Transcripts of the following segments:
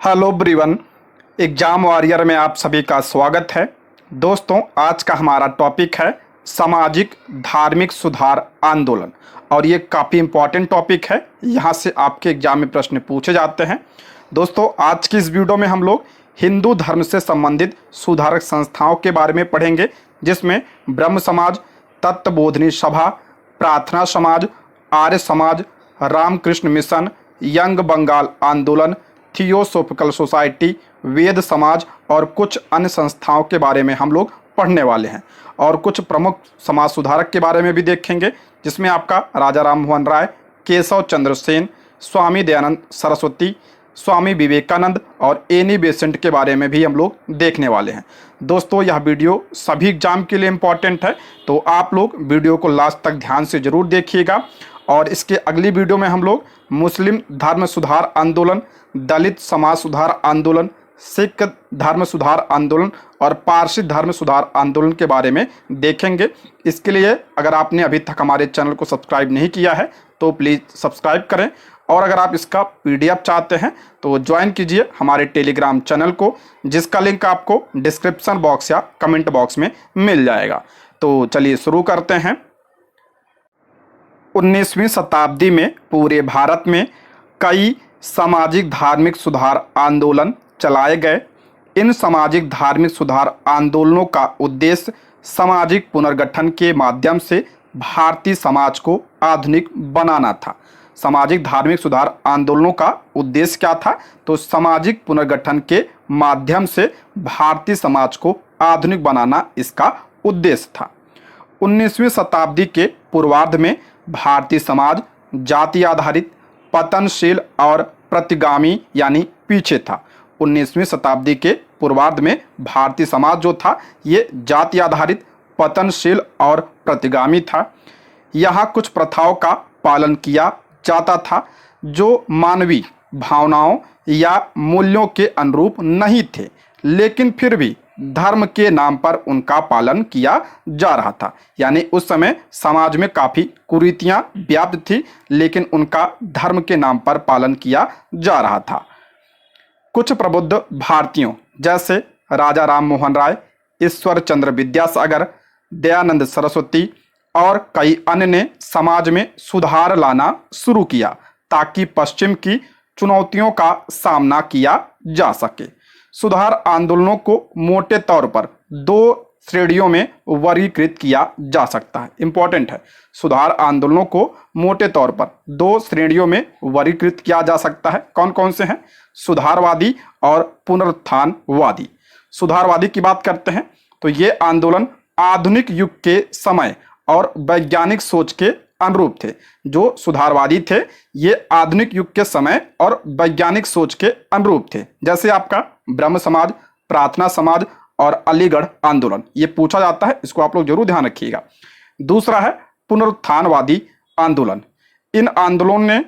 Hello everyone, exam warrior में आप सभी का स्वागत है। दोस्तों, आज का हमारा टॉपिक है सामाजिक धार्मिक सुधार आंदोलन और ये काफ़ी इम्पॉर्टेंट टॉपिक है। यहाँ से आपके एग्जाम में प्रश्न पूछे जाते हैं। दोस्तों, आज की इस वीडियो में हम लोग हिंदू धर्म से संबंधित सुधारक संस्थाओं के बारे में पढ़ेंगे, जिसमें ब्रह्म समाज, तत्वबोधिनी सभा, प्रार्थना समाज, आर्य समाज, रामकृष्ण मिशन, यंग बंगाल आंदोलन, थियोसोफिकल सोसाइटी, वेद समाज और कुछ अन्य संस्थाओं के बारे में हम लोग पढ़ने वाले हैं। और कुछ प्रमुख समाज सुधारक के बारे में भी देखेंगे, जिसमें आपका राजा राम मोहन राय, केशव चंद्र सेन, स्वामी दयानंद सरस्वती, स्वामी विवेकानंद और एनी बेसेंट के बारे में भी हम लोग देखने वाले हैं। दोस्तों, यह वीडियो सभी एग्जाम के लिए इम्पॉर्टेंट है, तो आप लोग वीडियो को लास्ट तक ध्यान से जरूर देखिएगा। और इसके अगली वीडियो में हम लोग मुस्लिम धर्म सुधार आंदोलन, दलित समाज सुधार आंदोलन, सिख धर्म सुधार आंदोलन और पारसी धर्म सुधार आंदोलन के बारे में देखेंगे। इसके लिए अगर आपने अभी तक हमारे चैनल को सब्सक्राइब नहीं किया है तो प्लीज़ सब्सक्राइब करें, और अगर आप इसका PDF चाहते हैं तो ज्वाइन कीजिए हमारे टेलीग्राम चैनल को, जिसका लिंक आपको डिस्क्रिप्शन बॉक्स या कमेंट बॉक्स में मिल जाएगा। तो चलिए शुरू करते हैं। 19वीं शताब्दी में पूरे भारत में कई सामाजिक धार्मिक सुधार आंदोलन चलाए गए। इन सामाजिक धार्मिक सुधार आंदोलनों का उद्देश्य सामाजिक पुनर्गठन के माध्यम से भारतीय समाज को आधुनिक बनाना था। सामाजिक धार्मिक सुधार आंदोलनों का उद्देश्य क्या था? तो सामाजिक पुनर्गठन के माध्यम से भारतीय समाज को आधुनिक बनाना इसका उद्देश्य था। 19वीं शताब्दी के पूर्वार्ध में भारतीय समाज जाति आधारित, पतनशील और प्रतिगामी यानी पीछे था। 19वीं शताब्दी के पूर्वार्ध में भारतीय समाज जो था ये जाति आधारित, पतनशील और प्रतिगामी था। यहाँ कुछ प्रथाओं का पालन किया जाता था जो मानवीय भावनाओं या मूल्यों के अनुरूप नहीं थे, लेकिन फिर भी धर्म के नाम पर उनका पालन किया जा रहा था। यानी उस समय समाज में काफ़ी कुरीतियाँ व्याप्त थी, लेकिन उनका धर्म के नाम पर पालन किया जा रहा था। कुछ प्रबुद्ध भारतीयों जैसे राजा राम मोहन राय, ईश्वर चंद्र विद्यासागर, दयानंद सरस्वती और कई अन्य ने समाज में सुधार लाना शुरू किया ताकि पश्चिम की चुनौतियों का सामना किया जा सके। सुधार आंदोलनों को मोटे तौर पर दो श्रेणियों में वर्गीकृत किया जा सकता है। इंपॉर्टेंट है, सुधार आंदोलनों को मोटे तौर पर दो श्रेणियों में वर्गीकृत किया जा सकता है। कौन कौन से हैं? सुधारवादी और पुनरुत्थानवादी। सुधारवादी की बात करते हैं तो ये आंदोलन आधुनिक युग के समय और वैज्ञानिक सोच के अनुरूप थे। जो सुधारवादी थे ये आधुनिक युग के समय और वैज्ञानिक सोच के अनुरूप थे। जैसे आपका ब्रह्म समाज, प्रार्थना समाज और अलीगढ़ आंदोलन, ये पूछा जाता है, इसको आप लोग जरूर ध्यान रखिएगा। दूसरा है पुनरुत्थानवादी आंदोलन। इन आंदोलनों ने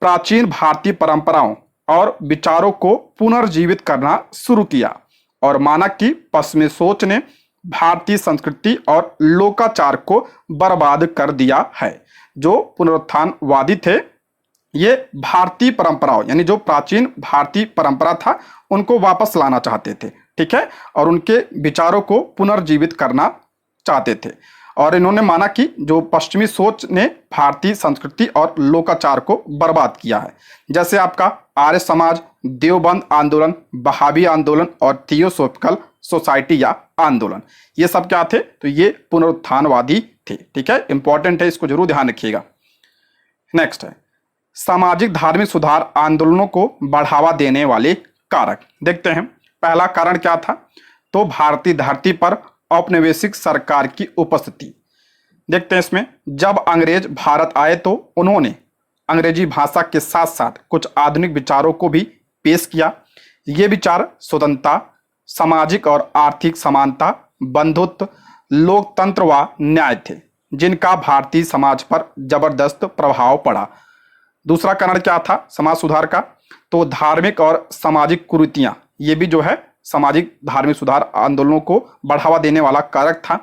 प्राचीन भारतीय परंपराओं और विचारों को पुनर्जीवित करना शुरू किया और माना कि पश्चिमी सोच ने भारतीय संस्कृति और लोकाचार को बर्बाद कर दिया है। जो पुनरुत्थानवादी थे ये भारतीय परंपराओं यानी जो प्राचीन भारतीय परंपरा था उनको वापस लाना चाहते थे, ठीक है, और उनके विचारों को पुनर्जीवित करना चाहते थे। और इन्होंने माना कि जो पश्चिमी सोच ने भारतीय संस्कृति और लोकाचार को बर्बाद किया है। जैसे आपका आर्य समाज, देवबंद आंदोलन, बहावी आंदोलन और थियोसोफिकल सोसाइटी या आंदोलन, ये सब क्या थे? तो ये पुनरुत्थानवादी थे, ठीक है, इंपॉर्टेंट है, इसको जरूर ध्यान रखिएगा। नेक्स्ट है सामाजिक धार्मिक सुधार आंदोलनों को बढ़ावा देने वाले कारक। देखते हैं पहला कारण क्या था? तो भारतीय धरती पर औपनिवेशिक सरकार की उपस्थिति। देखते हैं इसमें, जब अंग्रेज भारत आए तो उन्होंने अंग्रेजी भाषा के साथ साथ कुछ आधुनिक विचारों को भी पेश किया। ये विचार स्वतंत्रता, सामाजिक और आर्थिक समानता, बंधुत्व, लोकतंत्र व न्याय थे, जिनका भारतीय समाज पर जबरदस्त प्रभाव पड़ा। दूसरा कारण क्या था समाज सुधार का? तो धार्मिक और सामाजिक कुरीतियां, ये भी जो है सामाजिक धार्मिक सुधार आंदोलनों को बढ़ावा देने वाला कारक था।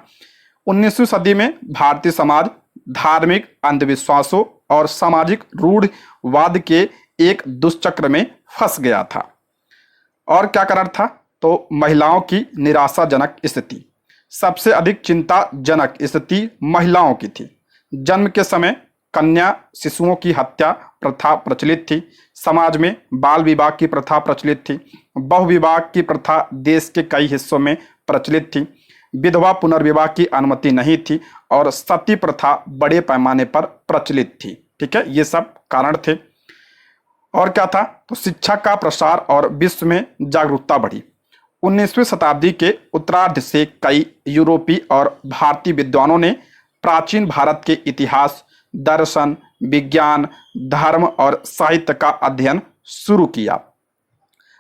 19वीं सदी में भारतीय समाज धार्मिक अंधविश्वासों और सामाजिक रूढ़वाद के एक दुष्चक्र में फंस गया था। और क्या कारण था? तो महिलाओं की निराशाजनक स्थिति, सबसे अधिक चिंताजनक स्थिति महिलाओं की थी। जन्म के समय कन्या शिशुओं की हत्या प्रथा प्रचलित थी। समाज में बाल विवाह की प्रथा प्रचलित थी। बहुविवाह की प्रथा देश के कई हिस्सों में प्रचलित थी। विधवा पुनर्विवाह की अनुमति नहीं थी और सती प्रथा बड़े पैमाने पर प्रचलित थी। ठीक है, ये सब कारण थे। और क्या था? तो शिक्षा का प्रसार और विश्व में जागरूकता बढ़ी। 19वीं शताब्दी के उत्तरार्ध से कई यूरोपीय और भारतीय विद्वानों ने प्राचीन भारत के इतिहास, दर्शन, विज्ञान, धर्म और साहित्य का अध्ययन शुरू किया।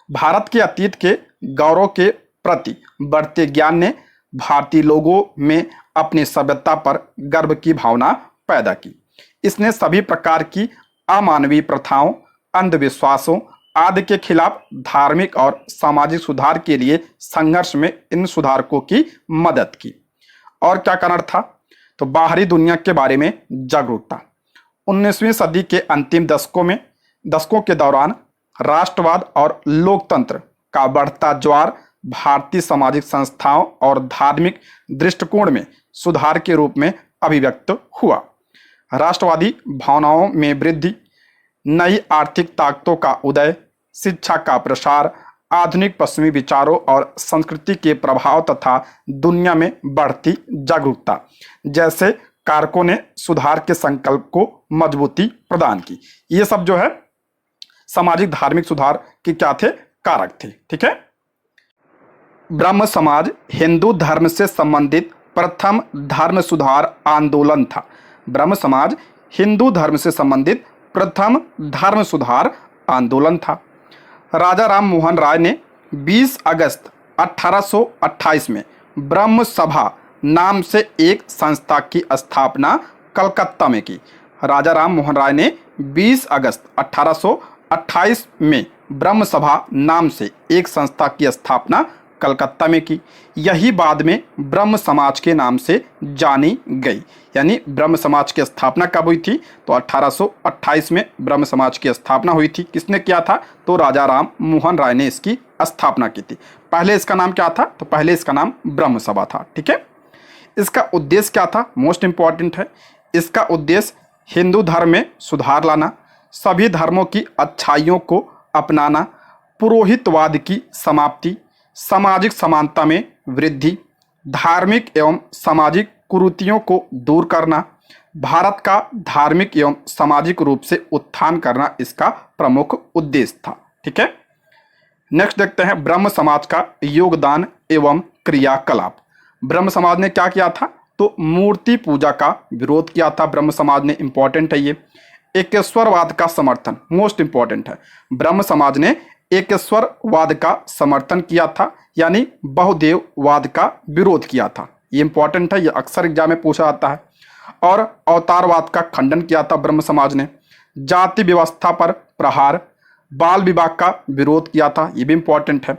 भारत के अतीत के गौरव के प्रति बढ़ते ज्ञान ने भारतीय लोगों में अपनी सभ्यता पर गर्व की भावना पैदा की। इसने सभी प्रकार की अमानवीय प्रथाओं, अंधविश्वासों आदि के खिलाफ धार्मिक और सामाजिक सुधार के लिए संघर्ष में इन सुधारकों की मदद की। और क्या कारण था? तो बाहरी दुनिया के बारे में जागरूकता। 19वीं सदी के अंतिम दशकों के दौरान राष्ट्रवाद और लोकतंत्र का बढ़ता ज्वार भारतीय सामाजिक संस्थाओं और धार्मिक दृष्टिकोण में सुधार के रूप में अभिव्यक्त हुआ। राष्ट्रवादी भावनाओं में वृद्धि, नई आर्थिक ताकतों का उदय, शिक्षा का प्रसार, आधुनिक पश्चिमी विचारों और संस्कृति के प्रभाव तथा दुनिया में बढ़ती जागरूकता जैसे कारकों ने सुधार के संकल्प को मजबूती प्रदान की। ये सब जो है सामाजिक धार्मिक सुधार के क्या थे? कारक थे। ठीक है। ब्रह्म समाज हिंदू धर्म से संबंधित प्रथम धर्म सुधार आंदोलन था। ब्रह्म समाज हिंदू धर्म से संबंधित प्रथम धर्म सुधार आंदोलन था। राजा राम मोहन राय ने 20 अगस्त 1828 में ब्रह्म सभा नाम से एक संस्था की स्थापना कलकत्ता में की। राजा राम मोहन राय ने 20 अगस्त 1828 में ब्रह्म सभा नाम से एक संस्था की स्थापना कलकत्ता में की। यही बाद में ब्रह्म समाज के नाम से जानी गई। यानी ब्रह्म समाज की स्थापना कब हुई थी? तो 1828 में ब्रह्म समाज की स्थापना हुई थी। किसने किया था? तो राजा राम मोहन राय ने इसकी स्थापना की थी। पहले इसका नाम क्या था? तो पहले इसका नाम ब्रह्म सभा था। ठीक है। इसका उद्देश्य क्या था? मोस्ट इंपॉर्टेंट है। इसका उद्देश्य हिंदू धर्म में सुधार लाना, सभी धर्मों की अच्छाइयों को अपनाना, पुरोहितवाद की समाप्ति, सामाजिक समानता में वृद्धि, धार्मिक एवं सामाजिक कुरीतियों को दूर करना, भारत का धार्मिक एवं सामाजिक रूप से उत्थान करना इसका प्रमुख उद्देश्य था। ठीक है। नेक्स्ट देखते हैं ब्रह्म समाज का योगदान एवं क्रियाकलाप। ब्रह्म समाज ने क्या किया था? तो मूर्ति पूजा का विरोध किया था ब्रह्म समाज ने। इंपॉर्टेंट है ये। एकेश्वरवाद का समर्थन, मोस्ट इंपॉर्टेंट है। ब्रह्म समाज ने एकेश्वरवाद का समर्थन किया था, यानी बहुदेववाद का विरोध किया था। ये इंपॉर्टेंट है, ये अक्सर एग्जाम में पूछा जाता है। और अवतारवाद का खंडन किया था ब्रह्म समाज ने। जाति व्यवस्था पर प्रहार, बाल विवाह का विरोध किया था, ये भी इंपॉर्टेंट है।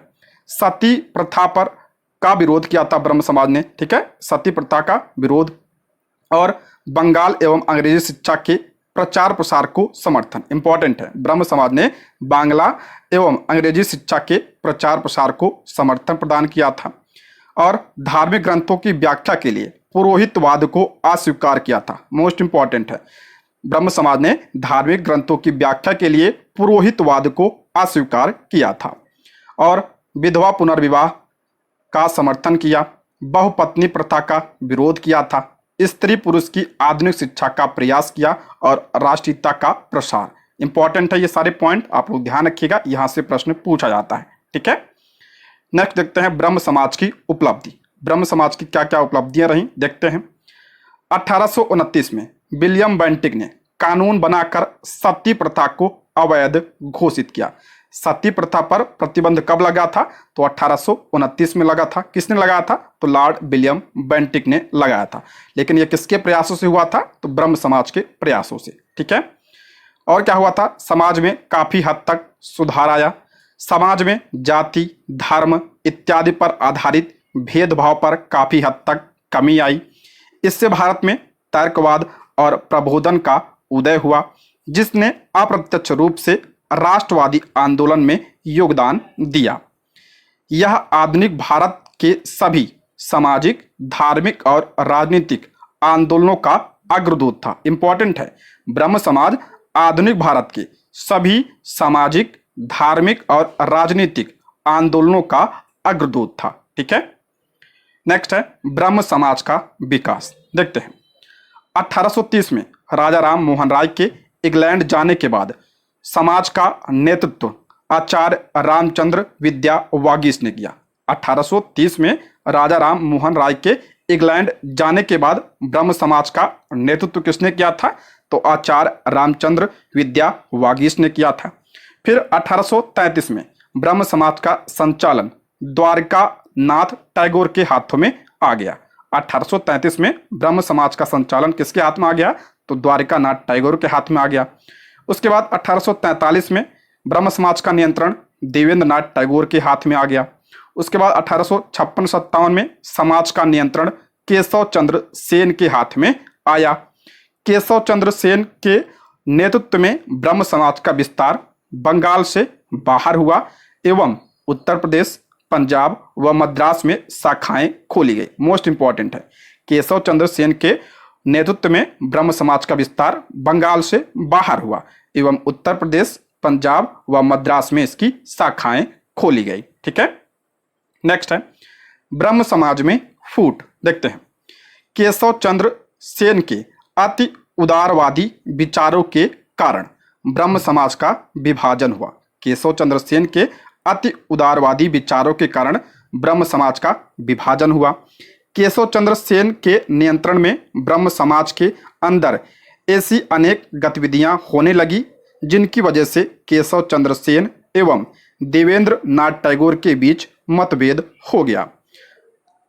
सती प्रथा पर का विरोध किया था ब्रह्म समाज ने। ठीक है, सती प्रथा का विरोध। और बंगाल एवं अंग्रेजी शिक्षा के प्रचार प्रसार को समर्थन, इंपॉर्टेंट है। ब्रह्म समाज ने बांग्ला एवं अंग्रेजी शिक्षा के प्रचार प्रसार को समर्थन प्रदान किया था। और धार्मिक ग्रंथों की व्याख्या के लिए पुरोहितवाद को अस्वीकार किया था। मोस्ट इंपॉर्टेंट है। ब्रह्म समाज ने धार्मिक ग्रंथों की व्याख्या के लिए पुरोहितवाद को अस्वीकार किया था। और विधवा पुनर्विवाह का समर्थन किया, बहुपत्नी प्रथा का विरोध किया था, स्त्री पुरुष की आधुनिक शिक्षा का प्रयास किया और राष्ट्रीयता का प्रसार। इंपॉर्टेंट है ये सारे पॉइंट, आप लोग ध्यान रखिएगा, यहां से प्रश्न पूछा जाता है। ठीक है। नेक्स्ट देखते हैं ब्रह्म समाज की उपलब्धि। ब्रह्म समाज की क्या क्या उपलब्धियां रही देखते हैं। 1829 में विलियम बेंटिक ने कानून बनाकर सती प्रथा को अवैध घोषित किया। सती प्रथा पर प्रतिबंध कब लगा था? तो 1829 में लगा था। किसने लगाया था? तो लॉर्ड विलियम बेंटिक ने लगाया था। लेकिन यह किसके प्रयासों से हुआ था? तो ब्रह्म समाज के प्रयासों से। ठीक है। और क्या हुआ था? समाज में काफी हद तक सुधार आया। समाज में जाति, धर्म इत्यादि पर आधारित भेदभाव पर काफी हद तक कमी आई। इससे भारत में तर्कवाद और प्रबोधन का उदय हुआ, जिसने अप्रत्यक्ष रूप से राष्ट्रवादी आंदोलन में योगदान दिया। यह आधुनिक भारत के सभी सामाजिक, धार्मिक और राजनीतिक आंदोलनों का अग्रदूत था। इंपॉर्टेंट है, ब्रह्म समाज आधुनिक भारत के सभी सामाजिक, धार्मिक और राजनीतिक आंदोलनों का अग्रदूत था। ठीक है, नेक्स्ट है ब्रह्म समाज का विकास। देखते हैं, 1830 में राजा राम मोहन राय के इंग्लैंड जाने के बाद समाज का नेतृत्व आचार्य रामचंद्र विद्या वागीश ने किया। 1830 में राजा राम मोहन राय के इंग्लैंड जाने के बाद ब्रह्म समाज का नेतृत्व किसने किया था? तो आचार्य रामचंद्र विद्या वागीश ने किया था। फिर 1833 में ब्रह्म समाज का संचालन द्वारका नाथ टैगोर के हाथों में आ गया। 1833 में ब्रह्म समाज का संचालन किसके हाथ में आ गया? तो द्वारका नाथ टैगोर के हाथ में आ गया। उसके बाद 1843 में ब्रह्म समाज का नियंत्रण देवेंद्र नाथ टैगोर के हाथ में आ गया। उसके बाद 1856-57 में समाज का नियंत्रण केशव चंद्र सेन के हाथ में आया। केशव चंद्र सेन के नेतृत्व में ब्रह्म समाज का विस्तार बंगाल से बाहर हुआ एवं उत्तर प्रदेश, पंजाब व मद्रास में शाखाएं खोली गई। मोस्ट इंपॉर्टेंट है, केशव चंद्र सेन के नेतृत्व में ब्रह्म समाज का विस्तार बंगाल से बाहर हुआ एवं उत्तर प्रदेश, पंजाब व मद्रास में इसकी शाखाएं खोली गई। ठीक है, नेक्स्ट है ब्रह्म समाज में फूट। देखते हैं, केशव चंद्र सेन के अति उदारवादी विचारों के कारण ब्रह्म समाज का विभाजन हुआ। केशव चंद्र सेन के अति उदारवादी विचारों के कारण ब्रह्म समाज का विभाजन हुआ। केशव चंद्र सेन के नियंत्रण में ब्रह्म समाज के अंदर ऐसी अनेक गतिविधियां होने लगी जिनकी वजह से केशव चंद्र सेन एवं देवेंद्र नाथ टैगोर के बीच मतभेद हो गया।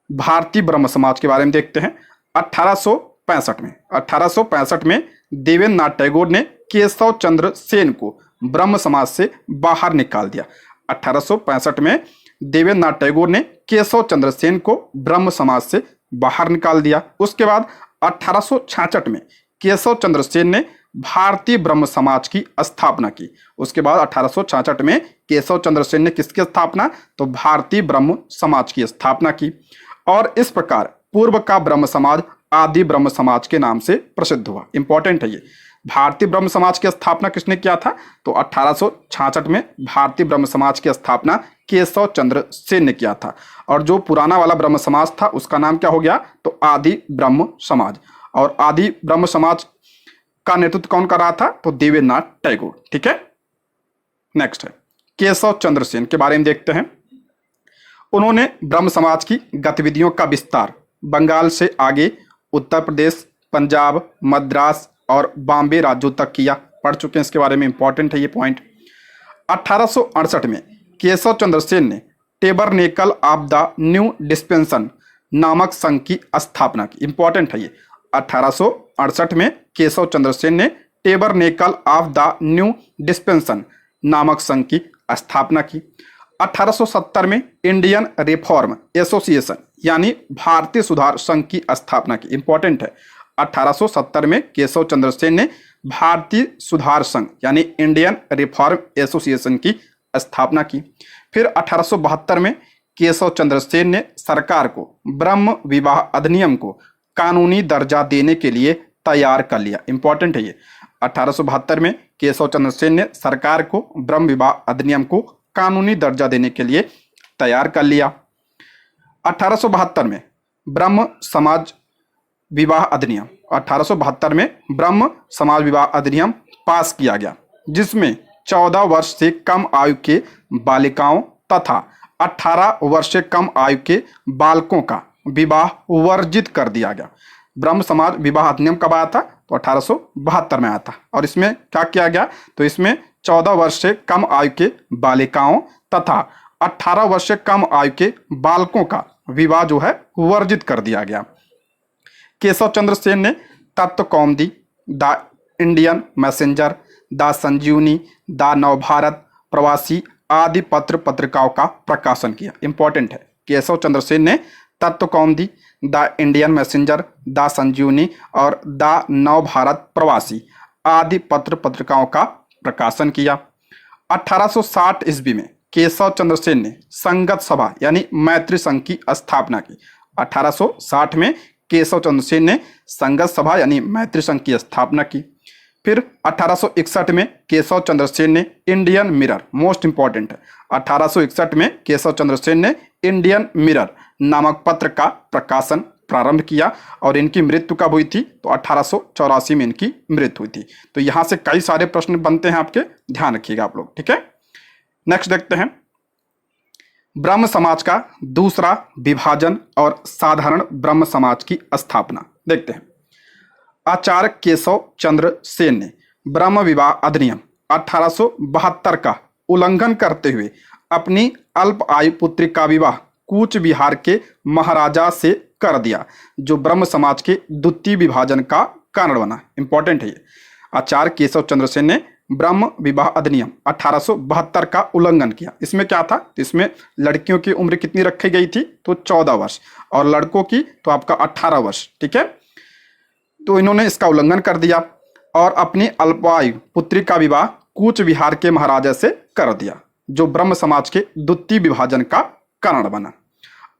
भारतीय ब्रह्म समाज के बारे में देखते हैं। 1865 में देवेंद्र नाथ टैगोर ने केशव चंद्र सेन को ब्रह्म समाज से बाहर निकाल दिया। 1865 में देवेंद्र नाथ टैगोर ने केशव चंद्र सेन को ब्रह्म समाज से बाहर निकाल दिया। उसके बाद 1866 में केशव चंद्र सेन ने भारतीय ब्रह्म समाज की स्थापना की। उसके बाद 1866 में केशव चंद्र सेन ने किसकी स्थापना? तो भारतीय ब्रह्म समाज की स्थापना की। और इस प्रकार पूर्व का ब्रह्म समाज आदि ब्रह्म समाज के नाम से प्रसिद्ध हुआ। इंपॉर्टेंट है ये, भारतीय ब्रह्म समाज की स्थापना किसने किया था? तो 1866 में भारतीय ब्रह्म समाज की स्थापना केशव चंद्र सेन ने किया था। और जो पुराना वाला ब्रह्म समाज था उसका नाम क्या हो गया? तो आदि ब्रह्म समाज। और आदि ब्रह्म समाज का नेतृत्व कौन कर रहा था? तो देवेंद्र नाथ टैगोर। ठीक है, नेक्स्ट है केशव चंद्र सेन के बारे में देखते हैं। उन्होंने ब्रह्म समाज की गतिविधियों का विस्तार बंगाल से आगे उत्तर प्रदेश, पंजाब, मद्रास और बॉम्बे राज्यों तक किया। पढ़ चुके हैं इसके बारे में, इंपॉर्टेंट है ये पॉइंट। 1868 में केशव चंद्र सेन ने टेबरनेकल ऑफ द न्यू डिस्पेंसन नामक संघ की स्थापना की। इंपॉर्टेंट है ये, 1868 में केशव चंद्र सेन ने टेबरनेकल ऑफ द न्यू डिस्पेंसन नामक संघ की स्थापना की। 1870 में इंडियन रिफॉर्म एसोसिएशन यानी भारतीय सुधार संघ की स्थापना की। इंपॉर्टेंट है, 1870 में केशव चंद्र सेन ने भारतीय सुधार संघ यानी इंडियन रिफॉर्म एसोसिएशन की स्थापना की। फिर 1872 में केशव चंद्र सेन ने सरकार को ब्रह्म विवाह अधिनियम को कानूनी दर्जा देने के लिए तैयार कर लिया। इंपॉर्टेंट है ये, 1872 में केशव चंद्र सेन ने सरकार को ब्रह्म विवाह अधिनियम को कानूनी दर्जा देने के लिए तैयार कर लिया। 1872 में ब्रह्म समाज विवाह अधिनियम 1872 में ब्रह्म समाज विवाह अधिनियम पास किया गया, जिसमें 14 वर्ष से कम आयु के बालिकाओं तथा 18 वर्ष से कम आयु के बालकों का विवाह वर्जित कर दिया गया। ब्रह्म समाज विवाह अधिनियम कब आया था? तो 1872 में आया था। और इसमें क्या किया गया? तो इसमें 14 वर्ष से कम आयु के बालिकाओं तथा 18 वर्ष से कम आयु के बालकों का विवाह जो है वर्जित कर दिया गया। केशव चंद्र सेन ने Tattva Kaumudi, the Indian Messenger, the Sanjivani, the Navbharat, Prabasi आदि पत्र पत्रिकाओं का प्रकाशन किया। इंपॉर्टेंट है, केशव चंद्र सेन ने Tattva Kaumudi, the Indian Messenger, the संजीवनी और द नवभारत, प्रवासी आदि पत्र पत्रिकाओं का प्रकाशन किया। 1860 ईस्वी में केशव चंद्र सेन ने संगत सभा यानी मैत्री संघ की स्थापना की। 1860 में केशव चंद्र सेन ने संगत सभा यानी मैत्री संघ की स्थापना की। फिर 1861 में केशव चंद्र सेन ने इंडियन मिरर, मोस्ट इंपॉर्टेंट है, 1861 में केशव चंद्र सेन ने इंडियन मिरर नामक पत्र का प्रकाशन प्रारंभ किया और इनकी मृत्यु कब हुई थी? तो 1884 में इनकी मृत्यु हुई थी। तो यहां से कई सारे प्रश्न बनते हैं आपके, ध्यान रखिएगा आप लोग, ठीक है। नेक्स्ट देखते हैं ब्रह्म समाज का दूसरा विभाजन और साधारण ब्रह्म समाज की स्थापना। देखते हैं आचार्य केशव चंद्र सेन ने ब्रह्म विवाह अधिनियम 1872 का उल्लंघन करते हुए अपनी अल्प आयु पुत्री का विवाह कूच बिहार के महाराजा से कर दिया, जो ब्रह्म समाज के द्वितीय विभाजन का कारण बना। इंपॉर्टेंट है ये। आचार्य केशव चंद्र सेन ने ब्रह्म विवाह अधिनियम 1872 का उल्लंघन किया। इसमें क्या था? तो इसमें लड़कियों की उम्र कितनी रखी गई थी? तो 14 वर्ष और लड़कों की तो आपका 18 वर्ष, ठीक है। तो इन्होंने इसका उल्लंघन कर दिया और अपनी अल्पायु पुत्री का विवाह कूच बिहार के महाराजा से कर दिया, जो ब्रह्म समाज के द्वितीय विभाजन का कारण बना।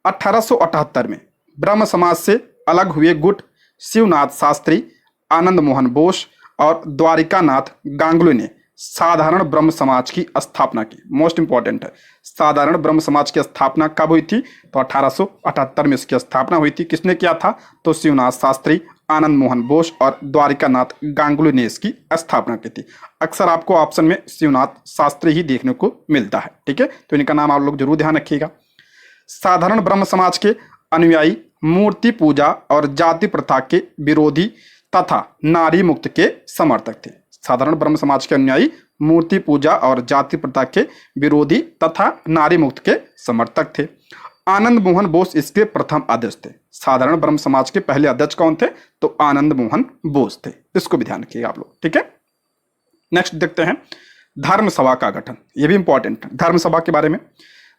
1878 में ब्रह्म समाज से अलग हुए गुट शिवनाथ शास्त्री, आनंद मोहन बोस और द्वारिका नाथ गांगुली ने साधारण ब्रह्म समाज की स्थापना की। मोस्ट इंपॉर्टेंट है, साधारण ब्रह्म समाज की स्थापना कब हुई थी? तो 1878 में इसकी स्थापना हुई थी। किसने किया था? तो शिवनाथ शास्त्री, आनंद मोहन बोस और द्वारिका नाथ गांगुली ने इसकी स्थापना की थी। अक्सर आपको ऑप्शन में शिवनाथ शास्त्री ही देखने को मिलता है, ठीक है। तो इनका नाम आप लोग जरूर ध्यान रखिएगा। साधारण ब्रह्म समाज के अनुयायी मूर्ति पूजा और जाति प्रथा के विरोधी तथा नारी मुक्त के समर्थक थे। साधारण ब्रह्म समाज के अनुयायी मूर्ति पूजा और जाति प्रथा के विरोधी तथा नारी मुक्त के समर्थक थे। आनंद मोहन बोस इसके प्रथम अध्यक्ष थे। साधारण ब्रह्म समाज के पहले अध्यक्ष कौन थे? तो आनंद मोहन बोस थे। इसको भी ध्यान रखिएगा आप लोग, ठीक है। नेक्स्ट देखते हैं धर्म सभा का गठन। ये भी इंपॉर्टेंट है धर्म सभा के बारे में।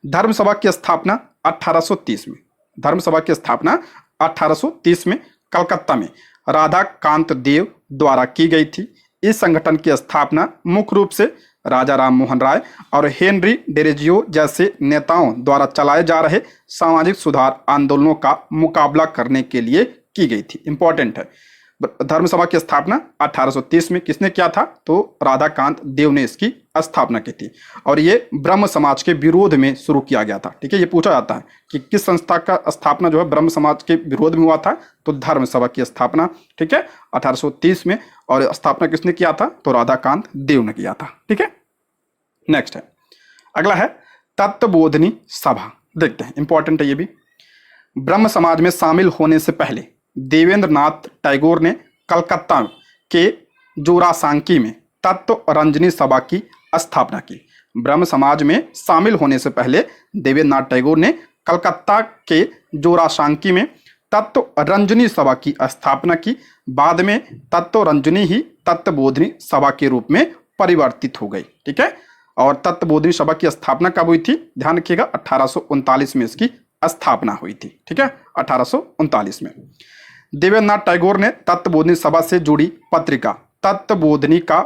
धर्म सभा की स्थापना 1830 में, धर्म सभा की स्थापना 1830 में कलकत्ता में राधा कांत देव द्वारा की गई थी। इस संगठन की स्थापना मुख्य रूप से राजा राम मोहन राय और हेनरी डेरेजियो जैसे नेताओं द्वारा चलाए जा रहे सामाजिक सुधार आंदोलनों का मुकाबला करने के लिए की गई थी। इंपॉर्टेंट है, धर्म सभा की स्थापना 1830 में किसने किया था? तो राधाकांत देव ने इसकी स्थापना की थी और ये ब्रह्म समाज के विरोध में शुरू किया गया था, ठीक है। ये पूछा जाता है कि किस संस्था का स्थापना जो है ब्रह्म समाज के विरोध में हुआ था? तो धर्म सभा की स्थापना, ठीक है, 1830 में। और स्थापना किसने किया था? तो राधाकांत देव ने किया था, ठीक है। नेक्स्ट है, अगला है तत्वबोधिनी सभा। देखते हैं, इंपॉर्टेंट है ये भी। ब्रह्म समाज में शामिल होने से पहले देवेंद्र नाथ टैगोर ने कलकत्ता के जोरासांकी में तत्व रंजनी सभा की स्थापना की। ब्रह्म समाज में शामिल होने से पहले देवेंद्र नाथ टैगोर ने कलकत्ता के जोरासांकी में तत्व रंजनी सभा की स्थापना की। बाद में तत्व रंजनी ही तत्वबोधिनी सभा के रूप में परिवर्तित हो गई, ठीक है। और तत्वबोधिनी सभा की स्थापना कब हुई थी? ध्यान रखिएगा, 1839 में इसकी स्थापना हुई थी, ठीक है, 1839 में। देवेंद्र नाथ टैगोर ने तत्वबोधिनी सभा से जुड़ी पत्रिका तत्वबोधिनी का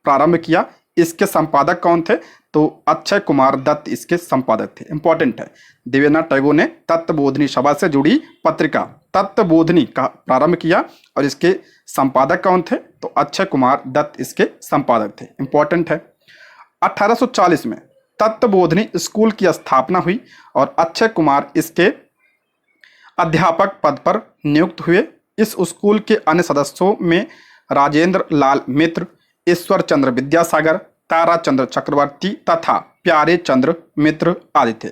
प्रारंभ किया। इसके संपादक कौन थे? तो अक्षय कुमार दत्त इसके संपादक थे। इंपॉर्टेंट है, देवेंद्र नाथ टैगोर ने तत्वबोधिनी सभा से जुड़ी पत्रिका तत्वबोधिनी का प्रारंभ किया और इसके संपादक कौन थे? तो अक्षय कुमार दत्त इसके संपादक थे। इंपॉर्टेंट है, 1840 में तत्वबोधिनी स्कूल की स्थापना हुई और अक्षय कुमार इसके अध्यापक पद पर नियुक्त हुए। इस स्कूल के अन्य सदस्यों में राजेंद्र लाल मित्र, ईश्वर चंद्र विद्यासागर, तारा चंद्र चक्रवर्ती तथा प्यारे चंद्र मित्र आदि थे।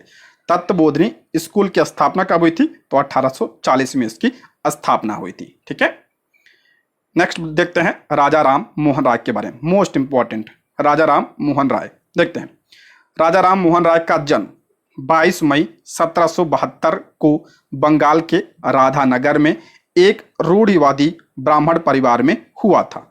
तत्वबोधिनी स्कूल की स्थापना कब हुई थी? तो 1840 में इसकी स्थापना हुई थी, ठीक है। नेक्स्ट देखते हैं राजा राम मोहन राय के बारे में। मोस्ट इंपॉर्टेंट, राजा राम मोहन राय। देखते हैं, राजा राम मोहन राय का जन्म 22 मई 1772 को बंगाल के राधानगर में एक रूढ़िवादी ब्राह्मण परिवार में हुआ था।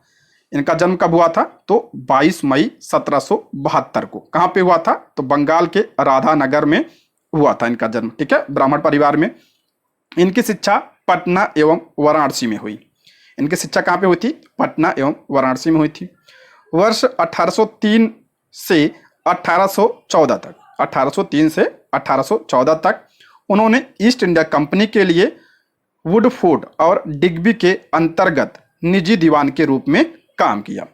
इनका जन्म कब हुआ था? तो 22 मई 1772 को। कहाँ पे हुआ था? तो बंगाल के राधानगर में हुआ था इनका जन्म, ठीक है, ब्राह्मण परिवार में। इनकी शिक्षा पटना एवं वाराणसी में हुई। इनकी शिक्षा कहाँ पे हुई थी? पटना एवं वाराणसी में हुई थी। वर्ष 1803 से 1814 तक 1803 से 1814 तक उन्होंने ईस्ट इंडिया कंपनी के लिए वुडफोर्ड और डिग्बी के अंतर्गत निजी दीवान के रूप में काम किया।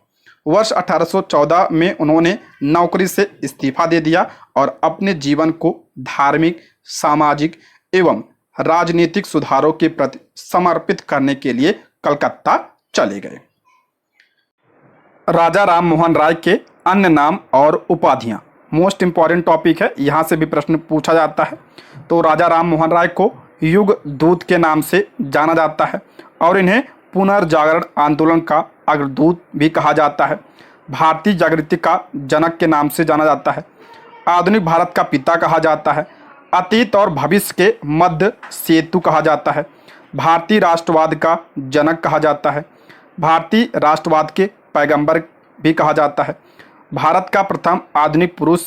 वर्ष 1814 में उन्होंने नौकरी से इस्तीफा दे दिया और अपने जीवन को धार्मिक, सामाजिक एवं राजनीतिक सुधारों के प्रति समर्पित करने के लिए कलकत्ता चले गए। राजा राम मोहन राय के अन्य नाम और उपाधियां मोस्ट इंपॉर्टेंट टॉपिक है, यहां से भी प्रश्न पूछा जाता है। तो राजा राम मोहन राय को युग दूत के नाम से जाना जाता है और इन्हें पुनर्जागरण आंदोलन का अग्रदूत भी कहा जाता है। भारतीय जागृति का जनक के नाम से जाना जाता है। आधुनिक भारत का पिता कहा जाता है। अतीत और भविष्य के मध्य सेतु कहा जाता है। भारतीय राष्ट्रवाद का जनक कहा जाता है। भारतीय राष्ट्रवाद के पैगंबर भी कहा जाता है। भारत का प्रथम आधुनिक पुरुष,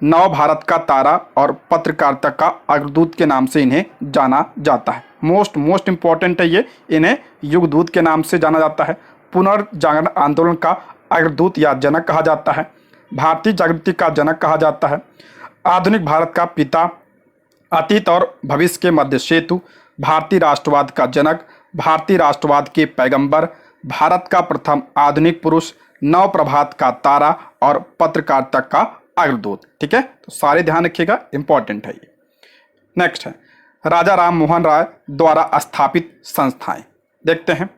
नव भारत का तारा और पत्रकारिता का अग्रदूत के नाम से इन्हें जाना जाता है। मोस्ट इंपॉर्टेंट है ये, इन्हें युगदूत के नाम से जाना जाता है। पुनर्जागरण आंदोलन का अग्रदूत या जनक कहा जाता है। भारतीय जागृति का जनक कहा जाता है। आधुनिक भारत का पिता, अतीत और भविष्य के मध्य सेतु, भारतीय राष्ट्रवाद का जनक, भारतीय राष्ट्रवाद के पैगंबर, भारत का प्रथम आधुनिक पुरुष, नव प्रभात का तारा और पत्रकारिता का अग्रदूत। ठीक है, तो सारे ध्यान रखिएगा, इंपॉर्टेंट है ये। नेक्स्ट है राजा राम मोहन राय द्वारा स्थापित संस्थाएं। देखते हैं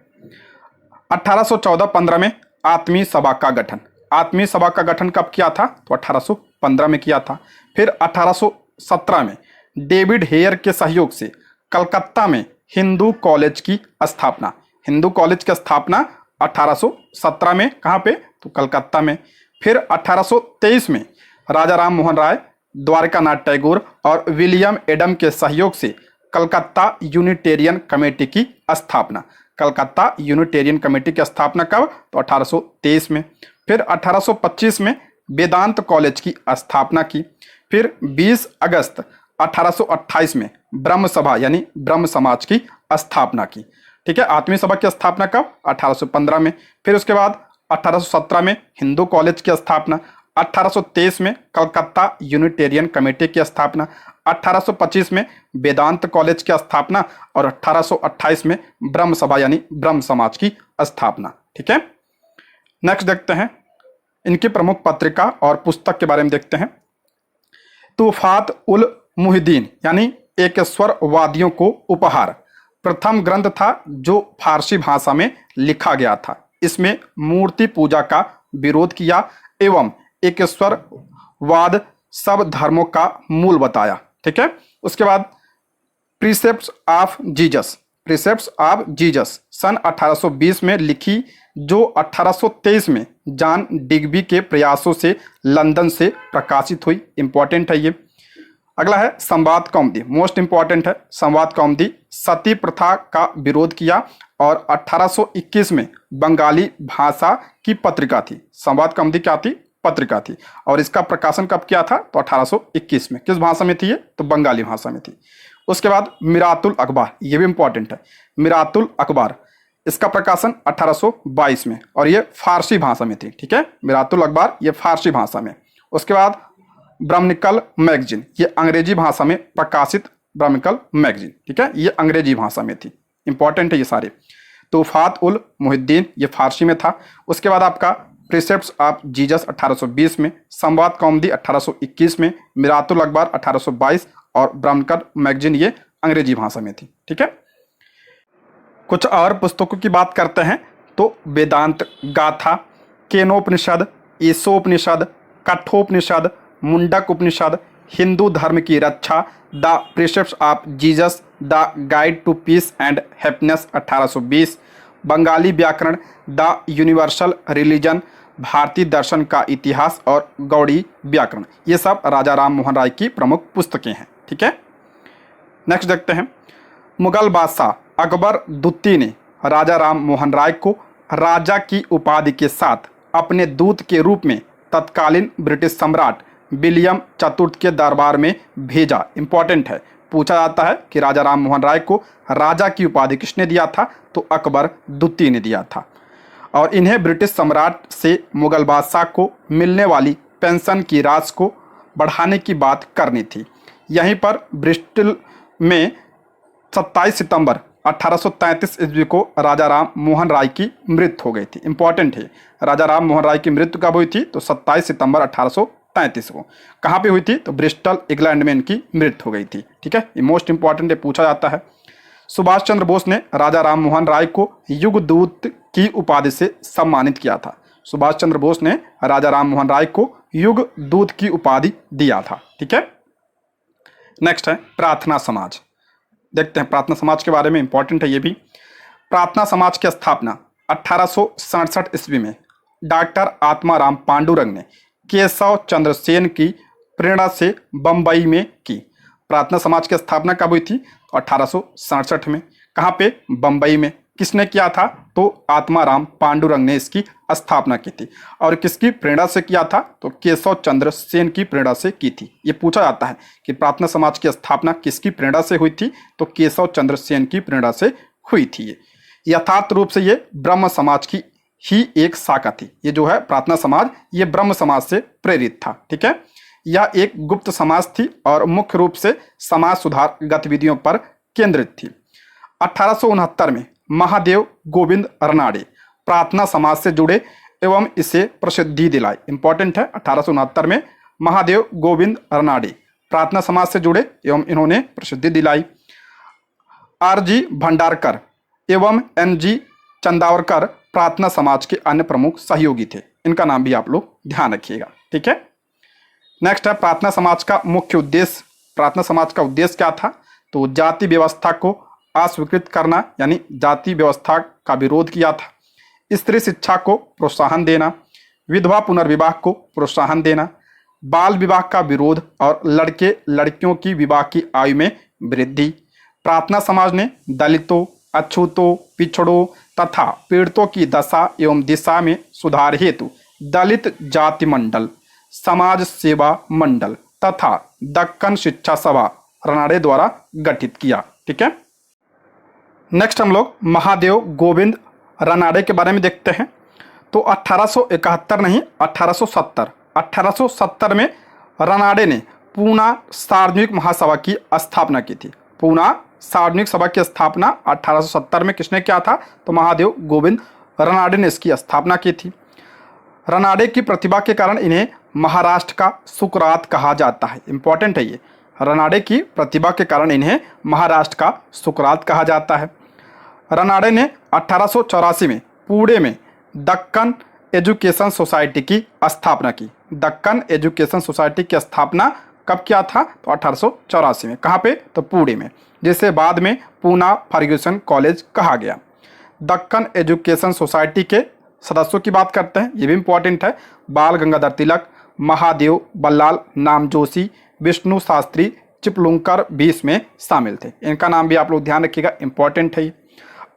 1814-15 में आत्मीय सभा का गठन। आत्मीय सभा का गठन कब किया था? तो 1815 में किया था। फिर 1817 में डेविड हेयर के सहयोग से कलकत्ता में हिंदू कॉलेज की स्थापना। हिंदू कॉलेज की स्थापना 1817 में, कहाँ पे? तो कलकत्ता में। फिर 1823 में राजा राम मोहन राय, द्वारकानाथ टैगोर और विलियम एडम के सहयोग से कलकत्ता यूनिटेरियन कमेटी की स्थापना। कलकत्ता यूनिटेरियन कमेटी की स्थापना कब? तो 1823 में। फिर 1825 में वेदांत कॉलेज की स्थापना की। फिर 20 अगस्त 1828 में ब्रह्म सभा यानी ब्रह्म समाज की स्थापना की। ठीक है, आत्मीय सभा की स्थापना कब? 1815 में। फिर उसके बाद 1817 में हिंदू कॉलेज की स्थापना, 1823 में कलकत्ता यूनिटेरियन कमेटी की स्थापना, 1825 में वेदांत कॉलेज की स्थापना और 1828 में ब्रह्म सभा यानी ब्रह्म समाज की स्थापना। ठीक है, नेक्स्ट देखते हैं इनकी प्रमुख पत्रिका और पुस्तक के बारे में देखते हैं। तुफात उल मुहिद्दीन यानी एकेश्वरवादियों को उपहार प्रथम ग्रंथ था जो फारसी भाषा में लिखा गया था। इसमें मूर्ति पूजा का विरोध किया एवं एकेश्वरवाद सब धर्मों का मूल बताया। ठीक है, उसके बाद प्रीसेप्ट्स ऑफ जीसस सन 1820 में लिखी, जो 1823 में जॉन डिग्बी के प्रयासों से लंदन से प्रकाशित हुई। इंपॉर्टेंट है ये। अगला है संवाद कौमुदी, मोस्ट इंपॉर्टेंट है। संवाद कौमुदी सती प्रथा का विरोध किया और 1821 में बंगाली भाषा की पत्रिका थी। संवाद कौमुदी क्या थी? पत्रिका थी। और इसका प्रकाशन कब किया था? तो 1821 में। किस भाषा में थी ये? तो बंगाली भाषा में थी। उसके बाद मिरातुल अखबार, ये भी इंपॉर्टेंट है। मिरातुल अखबार, इसका प्रकाशन 1822 में और ये फारसी भाषा में थी। ठीक है, मिरातुल अखबार ये फारसी भाषा में। उसके बाद ब्राह्मणिकल मैगजीन, ये अंग्रेजी भाषा में प्रकाशित ब्राह्मणिकल मैगजीन। ठीक है, ये अंग्रेजी भाषा में थी। इंपॉर्टेंट है ये सारे। तुफात उल मुहिद्दीन ये फारसी में था। उसके बाद आपका प्रीसेप्ट्स ऑफ जीसस 1820 में, संवाद कौमुदी 1821 में, मिरातुल अखबार 1822 और ब्राह्मणिकल मैगजीन ये अंग्रेजी भाषा में थी। ठीक है, कुछ और पुस्तकों की बात करते हैं तो वेदांत गाथा, केनोपनिषद, ईशोपनिषद, कठोपनिषद, मुंडक उपनिषद, हिंदू धर्म की रक्षा, the precepts of Jesus, the guide to peace and happiness 1820, Bengali व्याकरण, द यूनिवर्सल रिलीजन, भारतीय दर्शन का इतिहास और गौड़ी व्याकरण, ये सब राजा राम मोहन राय की प्रमुख पुस्तकें हैं। ठीक है, नेक्स्ट देखते हैं। मुगल बादशाह अकबर द्वितीय ने राजा राम मोहन राय को राजा की उपाधि के साथ अपने दूत के रूप में तत्कालीन ब्रिटिश सम्राट विलियम चतुर्थ के दरबार में भेजा। इंपॉर्टेंट है, पूछा जाता है कि राजा राम मोहन राय को राजा की उपाधि किसने दिया था? तो अकबर द्वितीय ने दिया था। और इन्हें ब्रिटिश सम्राट से मुगल बादशाह को मिलने वाली पेंशन की राशि को बढ़ाने की बात करनी थी। यहीं पर ब्रिस्टल में 27 सितंबर 1833 ईस्वी को राजा राम मोहन राय की मृत्यु हो गई थी। इंपॉर्टेंट है, राजा राम मोहन राय की मृत्यु कब हुई थी? तो 27 सितंबर 1833 को। कहाँ पे हुई थी? तो ब्रिस्टल इंग्लैंड में इनकी मृत्यु हो गई थी। ठीक है, ये मोस्ट इंपॉर्टेंट है, पूछा जाता है। सुभाष चंद्र बोस ने राजा राम मोहन राय को युग दूत की उपाधि से सम्मानित किया था। सुभाष चंद्र बोस ने राजा राम मोहन राय को युग दूत की उपाधि दिया था। ठीक है, नेक्स्ट है प्रार्थना समाज। देखते हैं प्रार्थना समाज के बारे में, इंपॉर्टेंट है ये भी। प्रार्थना समाज की स्थापना 1867 ईस्वी में डॉक्टर आत्माराम पांडुरंग ने केशव चंद्र सेन की प्रेरणा से बंबई में की। प्रार्थना समाज की स्थापना कब हुई थी? 1867 में। कहाँ पे? बंबई में। किसने किया था? तो आत्माराम पांडुरंग ने इसकी स्थापना की थी। और किसकी प्रेरणा से किया था? तो केशव चंद्र सेन की प्रेरणा से की थी। ये पूछा जाता है कि प्रार्थना समाज की स्थापना किसकी प्रेरणा से हुई थी? तो केशव चंद्र सेन की प्रेरणा से हुई थी। ये यथार्थ रूप से ये ब्रह्म समाज की ही एक शाखा थी। ये जो है प्रार्थना समाज, ये ब्रह्म समाज से प्रेरित था। ठीक है, यह एक गुप्त समाज थी और मुख्य रूप से समाज सुधार गतिविधियों पर केंद्रित थी। 1869 में महादेव गोविंद रनाडे प्रार्थना समाज से जुड़े एवं इसे प्रसिद्धि दिलाई। इंपॉर्टेंट है, 1869 में महादेव गोविंद रनाडे प्रार्थना समाज से जुड़े एवं इन्होंने प्रसिद्धि दिलाई। आर.जी. भंडारकर एवं एन.जी. चंदावरकर प्रार्थना समाज के अन्य प्रमुख सहयोगी थे। इनका नाम भी आप लोग ध्यान रखिएगा। ठीक है, नेक्स्ट है प्रार्थना समाज का मुख्य उद्देश्य। प्रार्थना समाज का उद्देश्य क्या था? तो जाति व्यवस्था को अस्वीकृत करना, यानी जाति व्यवस्था का विरोध किया था। स्त्री शिक्षा को प्रोत्साहन देना, विधवा पुनर्विवाह को प्रोत्साहन देना, बाल विवाह का विरोध और लड़के लड़कियों की विवाह की आयु में वृद्धि। प्रार्थना समाज ने दलितों, अछूतों, पिछड़ों तथा पीड़ितों की दशा एवं दिशा में सुधार हेतु दलित जाति मंडल, समाज सेवा मंडल तथा दक्कन शिक्षा सभा रनाडे द्वारा गठित किया। ठीक है, नेक्स्ट हम लोग महादेव गोविंद रनाडे के बारे में देखते हैं। तो 1871 नहीं, 1870 में रनाडे ने पूना सार्वजनिक महासभा की स्थापना की थी। पूना सार्वजनिक सभा की स्थापना 1870 में किसने किया था? तो महादेव गोविंद रनाडे ने इसकी स्थापना की थी। रनाडे की प्रतिभा के कारण इन्हें महाराष्ट्र का सुकरात कहा जाता है। इंपॉर्टेंट है ये, रनाडे की प्रतिभा के कारण इन्हें महाराष्ट्र का सुकरात कहा जाता है। रनाडे ने 1884 में पुणे में दक्कन एजुकेशन सोसाइटी की स्थापना की। दक्कन एजुकेशन सोसाइटी की स्थापना कब किया था? तो 1884 में। कहाँ पे? तो पुणे में, जिसे बाद में पूना फर्ग्यूसन कॉलेज कहा गया। दक्कन एजुकेशन सोसाइटी के सदस्यों की बात करते हैं, ये भी इंपॉर्टेंट है। बाल गंगाधर तिलक, महादेव बल्लाल नामजोशी, विष्णु शास्त्री चिपलुंकर भी इसमें शामिल थे। इनका नाम भी आप लोग ध्यान रखिएगा, इंपॉर्टेंट है ये।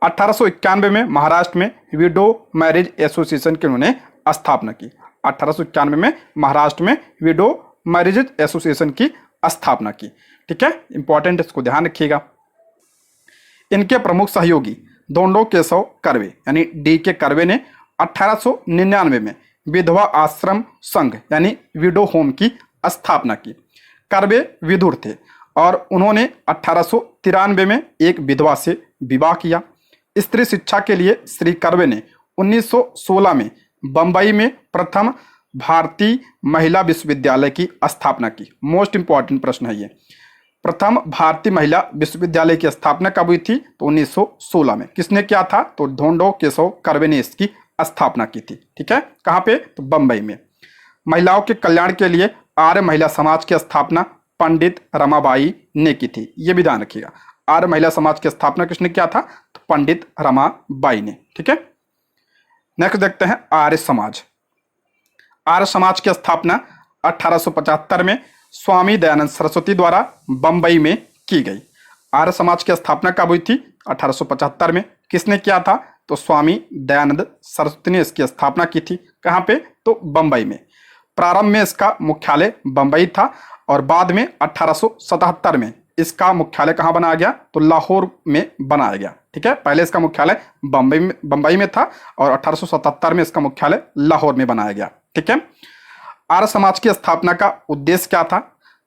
1891 में महाराष्ट्र में विडो मैरिज एसोसिएशन की उन्होंने स्थापना की। 1891 में महाराष्ट्र में विडो मैरिज एसोसिएशन की स्थापना की। ठीक है, इंपॉर्टेंट, इसको ध्यान रखिएगा। इनके प्रमुख सहयोगी धोंडो केशव कर्वे यानी डी के कर्वे ने 1899 में विधवा आश्रम संघ यानी विडो होम की स्थापना की। कर्वे विधुर थे और उन्होंने 1893 में एक विधवा से विवाह किया। स्त्री शिक्षा के लिए श्री कर्वे ने 1916 में बंबई में प्रथम भारतीय महिला विश्वविद्यालय की स्थापना की। मोस्ट इंपॉर्टेंट प्रश्न है ये, प्रथम भारतीय महिला विश्वविद्यालय की स्थापना कब हुई थी? तो 1916 में। किसने किया था? तो धोंडो केशव कर्वे ने इसकी स्थापना की थी। ठीक है, कहाँ पे? तो बंबई में। महिलाओं के कल्याण के लिए आर्य महिला समाज की स्थापना पंडित रमाबाई ने की थी। ये भी ध्यान रखिएगा, आर्य महिला समाज की स्थापना किसने किया था? तो पंडित रमाबाई ने। ठीक है, नेक्स्ट देखते हैं आर्य समाज। आर्य समाज की स्थापना 1875 में स्वामी दयानंद सरस्वती द्वारा बंबई में की गई। आर्य समाज की स्थापना कब हुई थी? 1875 में। किसने किया था? तो स्वामी दयानंद सरस्वती ने इसकी स्थापना की थी। कहाँ पे? तो बंबई में। प्रारंभ में इसका मुख्यालय बंबई था और बाद में 1877 में इसका मुख्यालय कहाँ बनाया गया? तो लाहौर में बनाया गया। ठीक है, पहले इसका मुख्यालय बंबई में था और 1877 में इसका मुख्यालय लाहौर में बनाया गया। ठीक है, आर्य समाज की स्थापना का उद्देश्य क्या था?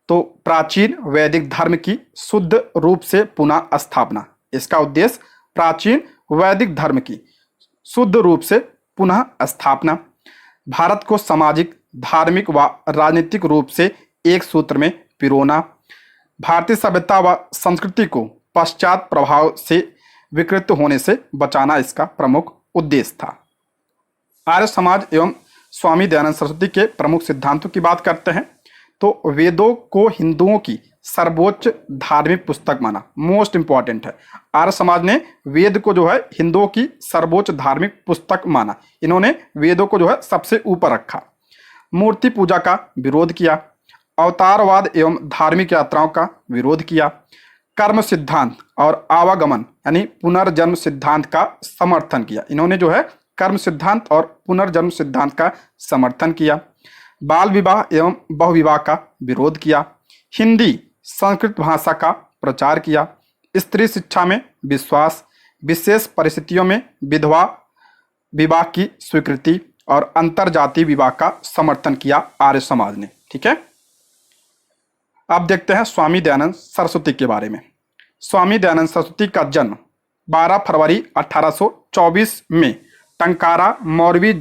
तो प्राचीन वैदिक धर्म की शुद्ध रूप से पुनः स्थापना। इसका उद्देश्य प्राचीन वैदिक धर्म की शुद्ध रूप से पुनः स्थापना। भारत को सामाजिक, धार्मिक व राजनीतिक रूप से एक सूत्र में पिरोना। भारतीय सभ्यता व संस्कृति को पश्चात प्रभाव से विकृत होने से बचाना इसका प्रमुख उद्देश्य था। आर्य समाज एवं स्वामी दयानंद सरस्वती के प्रमुख सिद्धांतों की बात करते हैं तो वेदों को हिंदुओं की सर्वोच्च धार्मिक पुस्तक माना। मोस्ट इंपॉर्टेंट है, आर्य समाज ने वेद को जो है हिंदुओं की सर्वोच्च धार्मिक पुस्तक माना। इन्होंने वेदों को जो है सबसे ऊपर रखा। मूर्ति पूजा का विरोध किया, अवतारवाद एवं धार्मिक यात्राओं का विरोध किया, कर्म सिद्धांत और आवागमन यानी पुनर्जन्म सिद्धांत का समर्थन किया। इन्होंने जो है कर्म सिद्धांत और पुनर्जन्म सिद्धांत का समर्थन किया। बाल विवाह एवं बहुविवाह का विरोध किया। हिंदी संस्कृत भाषा का प्रचार किया। स्त्री शिक्षा में विश्वास, विशेष परिस्थितियों में विधवा विवाह की स्वीकृति और अंतरजातीय विवाह का समर्थन किया आर्य समाज ने। ठीक है, अब देखते हैं स्वामी दयानंद सरस्वती के बारे में। स्वामी दयानंद सरस्वती का जन्म 12 फरवरी 1824 में टंकारा, मोरबी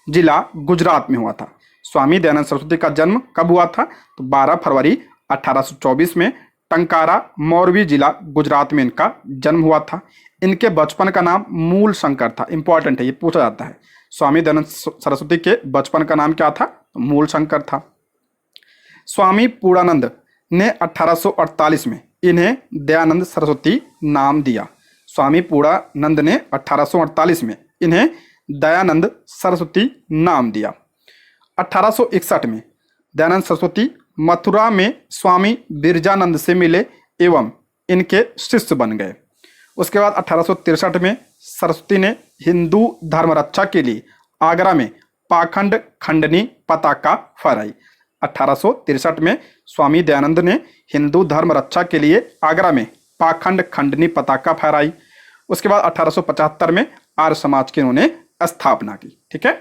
जिला, गुजरात में हुआ था। स्वामी दयानंद सरस्वती का जन्म कब हुआ था? तो 12 फरवरी 1824 में टंकारा, मोरबी जिला, गुजरात में इनका जन्म हुआ था। इनके बचपन का नाम मूल शंकर था। इंपॉर्टेंट है, ये पूछा जाता है। स्वामी दयानंद सरस्वती के बचपन का नाम क्या था? तो मूल शंकर था। स्वामी पूर्णानंद ने 1848 में इन्हें दयानंद सरस्वती नाम दिया। स्वामी पूर्णानंद ने 1848 में इन्हें दयानंद सरस्वती नाम दिया। 1861 में दयानंद सरस्वती मथुरा में स्वामी बिरजानंद से मिले एवं इनके शिष्य बन गए। उसके बाद 1863 में सरस्वती ने हिंदू धर्म रक्षा के लिए आगरा में पाखंड खंडनी पताका फहराई। 1863 में स्वामी दयानंद ने हिंदू धर्म रक्षा के लिए आगरा में पाखंड खंडनी पताका फहराई। उसके बाद 1875 में आर्य समाज की उन्होंने स्थापना की। ठीक है,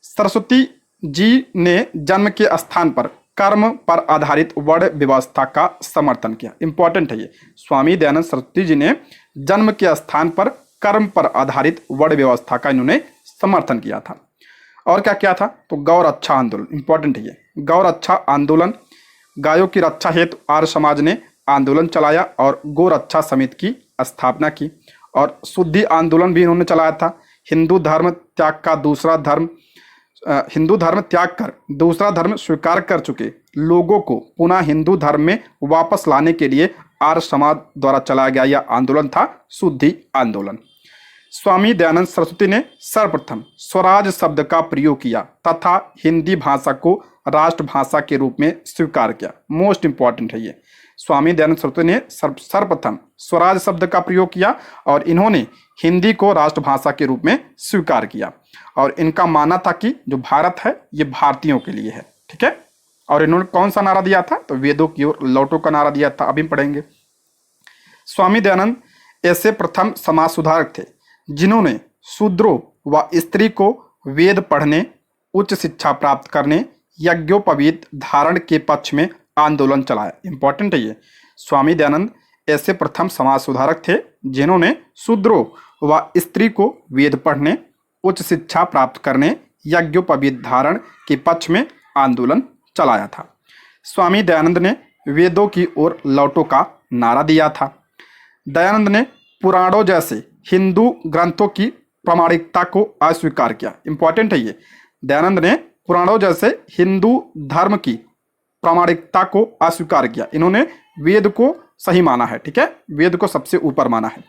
सरस्वती जी ने जन्म के स्थान पर कर्म पर आधारित वर्ण व्यवस्था का समर्थन किया। इंपॉर्टेंट है ये, स्वामी दयानंद सरस्वती जी ने जन्म के स्थान पर कर्म पर आधारित वर्ण व्यवस्था का इन्होंने समर्थन किया था। और क्या किया था? तो गौ रक्षा आंदोलन। इंपॉर्टेंट है ये, गौ रक्षा आंदोलन। गायों की रक्षा हेतु आर्य समाज ने आंदोलन चलाया और गौ रक्षा समिति की स्थापना की। और शुद्धि आंदोलन भी इन्होंने चलाया था। हिंदू धर्म त्याग कर दूसरा धर्म स्वीकार कर चुके लोगों को पुनः हिंदू धर्म में वापस लाने के लिए आर्य समाज द्वारा चलाया गया यह आंदोलन था शुद्धि आंदोलन। स्वामी दयानंद सरस्वती ने सर्वप्रथम स्वराज शब्द का प्रयोग किया तथा हिंदी भाषा को राष्ट्रभाषा के रूप में स्वीकार किया। मोस्ट इंपॉर्टेंट है ये, स्वामी दयानंद सरस्वती ने सर्वप्रथम स्वराज शब्द का प्रयोग किया और इन्होंने हिंदी को राष्ट्रभाषा के रूप में स्वीकार किया। और इनका मानना था कि जो भारत है ये भारतीयों के लिए है। ठीक है, और इन्होंने कौन सा नारा दिया था? तो वेदों की ओर लौटो का नारा दिया था। अभी पढ़ेंगे। स्वामी दयानंद ऐसे प्रथम समाज सुधारक थे जिन्होंने शूद्रों व स्त्री को वेद पढ़ने, उच्च शिक्षा प्राप्त करने, यज्ञोपवीत धारण के पक्ष में आंदोलन चलाया। इंपॉर्टेंट है ये, स्वामी दयानंद ऐसे प्रथम समाज सुधारक थे जिन्होंने शूद्रों व स्त्री को वेद पढ़ने, उच्च शिक्षा प्राप्त करने, यज्ञोपवीत धारण के पक्ष में आंदोलन चलाया था। स्वामी दयानंद ने वेदों की ओर लौटो का नारा दिया था। दयानंद ने पुराणों जैसे हिंदू ग्रंथों की प्रामाणिकता को अस्वीकार किया। इंपॉर्टेंट है ये, दयानंद ने पुराणों जैसे हिंदू धर्म की प्रामाणिकता को अस्वीकार किया। इन्होंने वेद को सही माना है। ठीक है, वेद को सबसे ऊपर माना है।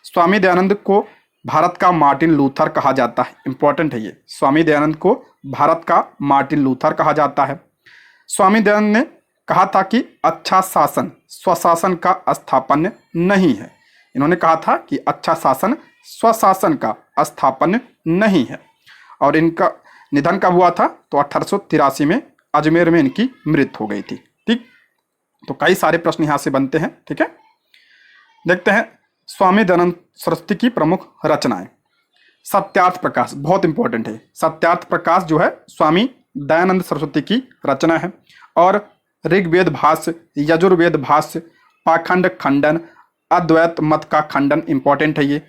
स्वामी दयानंद को भारत का मार्टिन लूथर कहा जाता है। इंपॉर्टेंट है ये, स्वामी दयानंद को भारत का मार्टिन लूथर कहा जाता है। स्वामी दयानंद ने कहा था कि अच्छा शासन स्वशासन का स्थापन नहीं है। इन्होंने कहा था कि अच्छा शासन स्वशासन का स्थापन नहीं है। और इनका निधन कब हुआ था? तो 1883 में अजमेर में इनकी मृत्यु हो गई थी। ठीक, तो कई सारे प्रश्न यहाँ से बनते हैं। ठीक है, देखते हैं स्वामी दयानंद सरस्वती की प्रमुख रचनाएं। सत्यार्थ प्रकाश बहुत इंपॉर्टेंट है। सत्यार्थ प्रकाश जो है स्वामी दयानंद सरस्वती की रचना है। और ऋग्वेद भाष्य, यजुर्वेद भाष्य, पाखंड खंडन, अद्वैत मत का खंडन, इंपॉर्टेंट है ये।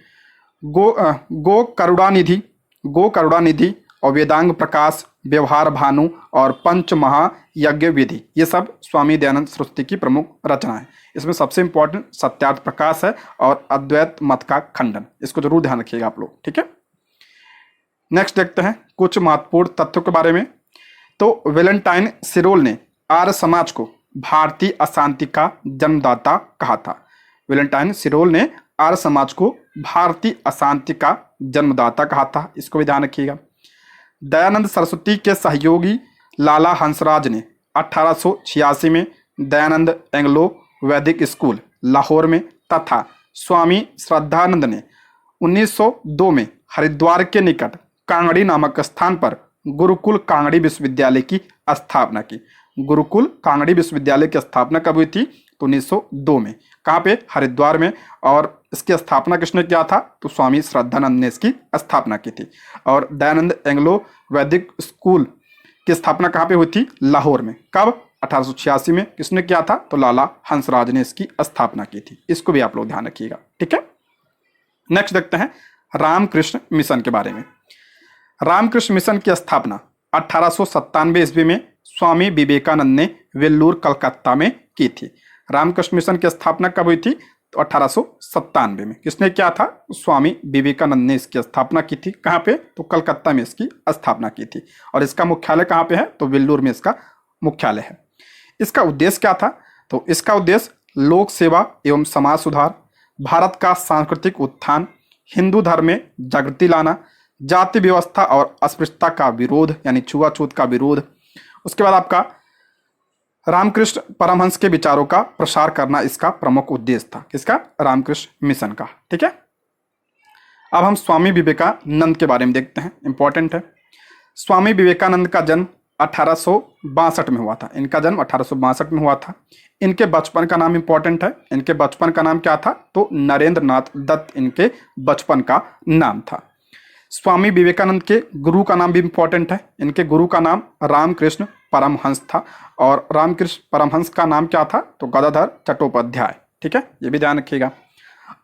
गो करुणानिधि और वेदांग प्रकाश, व्यवहार भानु और पंच महायज्ञ विधि, ये सब स्वामी दयानंद सरस्वती की प्रमुख रचना है। इसमें सबसे इंपॉर्टेंट सत्यार्थ प्रकाश है और अद्वैत मत का खंडन, इसको जरूर ध्यान रखिएगा आप लोग, ठीक है। नेक्स्ट देखते हैं कुछ महत्वपूर्ण तथ्यों के बारे में। तो वेलेंटाइन सिरोल ने आर्य समाज को भारतीय अशांति का जन्मदाता कहा था। वेलेंटाइन सिरोल ने आर्य समाज को भारतीय अशांति का जन्मदाता कहा था, इसको भी ध्यान रखिएगा। दयानंद सरस्वती के सहयोगी लाला हंसराज ने 1886 में दयानंद एंग्लो वैदिक स्कूल लाहौर में तथा स्वामी श्रद्धानंद ने 1902 में हरिद्वार के निकट कांगड़ी नामक स्थान पर गुरुकुल कांगड़ी विश्वविद्यालय की स्थापना की। गुरुकुल कांगड़ी विश्वविद्यालय की स्थापना कब हुई थी? तो 1902 में। कहाँ पे? हरिद्वार में। और इसकी स्थापना किसने किया था? तो स्वामी श्रद्धानंद ने इसकी स्थापना की थी। और दयानंद एंग्लो वैदिक स्कूल की स्थापना कहाँ पे हुई थी? लाहौर में। कब? 1886 में। किसने किया था? तो लाला हंसराज ने इसकी स्थापना की थी। इसको भी आप लोग ध्यान रखिएगा, ठीक है। नेक्स्ट देखते हैं रामकृष्ण मिशन के बारे में। रामकृष्ण मिशन की स्थापना 1897 ईस्वी में स्वामी विवेकानंद ने वेल्लूर कलकत्ता में की थी। रामकृष्ण मिशन की स्थापना कब हुई थी? तो 1897 में। किसने किया था? स्वामी विवेकानंद ने इसकी स्थापना की थी। कहाँ पे? तो कलकत्ता में इसकी स्थापना की थी। और इसका मुख्यालय कहाँ पे है? तो वेल्लूर में इसका मुख्यालय है। इसका उद्देश्य क्या था? तो इसका उद्देश्य लोक सेवा एवं समाज सुधार, भारत का सांस्कृतिक उत्थान, हिंदू धर्म में जागृति लाना, जाति व्यवस्था और अस्पृश्यता का विरोध यानी छुआछूत का विरोध। उसके बाद आपका रामकृष्ण परमहंस के विचारों का प्रसार करना इसका प्रमुख उद्देश्य था। किसका? रामकृष्ण मिशन का, ठीक है। अब हम स्वामी विवेकानंद के बारे में देखते हैं, इंपॉर्टेंट है। स्वामी विवेकानंद का जन्म 1862 में हुआ था। इनका जन्म 1862 में हुआ था। इनके बचपन का नाम इंपॉर्टेंट है। इनके बचपन का नाम क्या था? तो नरेंद्र नाथ दत्त इनके बचपन का नाम था। स्वामी विवेकानंद के गुरु का नाम भी इंपॉर्टेंट है। इनके गुरु का नाम रामकृष्ण परमहंस था। और रामकृष्ण परमहंस का नाम क्या था? तो गदाधर चट्टोपाध्याय, ठीक है, ये भी ध्यान रखिएगा।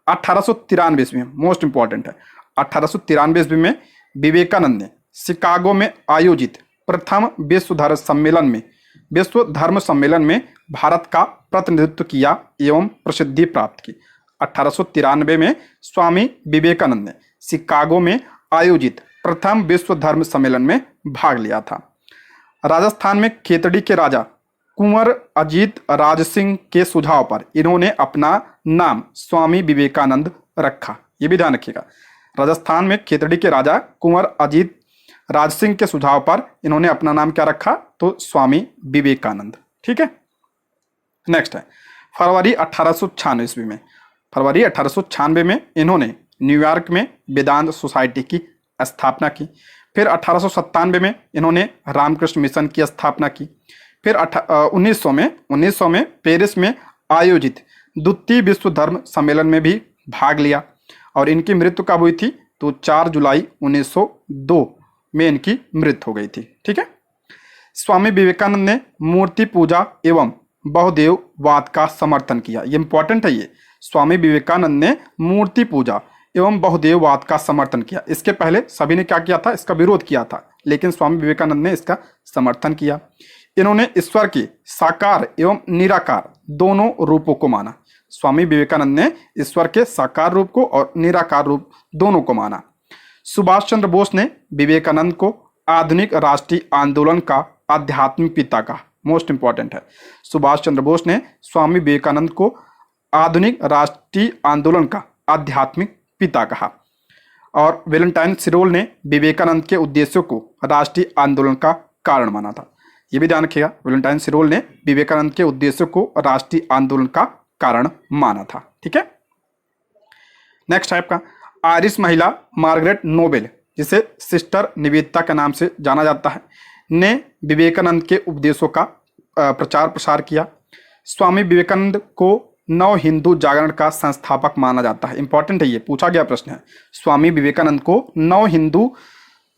1893 ईस्वी में, मोस्ट इंपॉर्टेंट है, 1893 ईस्वी में विवेकानंद ने शिकागो में आयोजित प्रथम विश्व धर्म सम्मेलन में भारत का प्रतिनिधित्व किया एवं प्रसिद्धि प्राप्त की। 1893 में स्वामी विवेकानंद ने शिकागो में आयोजित प्रथम विश्व धर्म सम्मेलन में भाग लिया था। राजस्थान में खेतड़ी के राजा कुंवर अजीत राज सिंह के सुझाव पर इन्होंने अपना नाम स्वामी विवेकानंद रखा। ये भी ध्यान रखिएगा। राजस्थान में खेतड़ी के राजा कुंवर अजीत राज सिंह के सुझाव पर इन्होंने अपना नाम क्या रखा? तो स्वामी विवेकानंद, ठीक है। नेक्स्ट है फरवरी 1896 ईस्वी में। फरवरी 1896 में इन्होंने न्यूयॉर्क में वेदांत सोसाइटी की स्थापना की। फिर 1897 में इन्होंने रामकृष्ण मिशन की स्थापना की। फिर 1900 में पेरिस में आयोजित द्वितीय विश्व धर्म सम्मेलन में भी भाग लिया। और इनकी मृत्यु कब हुई थी? तो 4 जुलाई 1902 में इनकी मृत्यु हो गई थी, ठीक है। स्वामी विवेकानंद ने मूर्ति पूजा एवं बहुदेववाद का समर्थन किया। ये इंपॉर्टेंट है। ये स्वामी विवेकानंद ने मूर्ति पूजा एवं बहुदेववाद का समर्थन किया। इसके पहले सभी ने क्या किया था? इसका विरोध किया था, लेकिन स्वामी विवेकानंद ने इसका समर्थन किया। इन्होंने ईश्वर के साकार एवं निराकार दोनों रूपों को माना। स्वामी विवेकानंद ने ईश्वर के साकार रूप को और निराकार रूप दोनों को माना। सुभाष चंद्र बोस ने विवेकानंद को आधुनिक राष्ट्रीय आंदोलन का आध्यात्मिक पिता कहा। मोस्ट इंपॉर्टेंट है। सुभाष चंद्र बोस ने स्वामी विवेकानंद को आधुनिक राष्ट्रीय आंदोलन का आध्यात्मिक पिता कहा। और वेलेंटाइन सिरोल ने विवेकानंद के उद्देश्यों को राष्ट्रीय आंदोलन का कारण माना था। यह भी ध्यान रखिएगा। वेलेंटाइन सिरोल ने विवेकानंद के उद्देश्यों को राष्ट्रीय आंदोलन का कारण माना था, ठीक है। नेक्स्ट है आपका आयरिश महिला मार्गरेट नोबेल, जिसे सिस्टर निवेदिता के नाम से जाना जाता है, ने विवेकानंद के उपदेशों का प्रचार प्रसार किया। स्वामी विवेकानंद को नव हिंदू जागरण का संस्थापक माना जाता है। इंपॉर्टेंट है, ये पूछा गया प्रश्न है। स्वामी विवेकानंद को नव हिंदू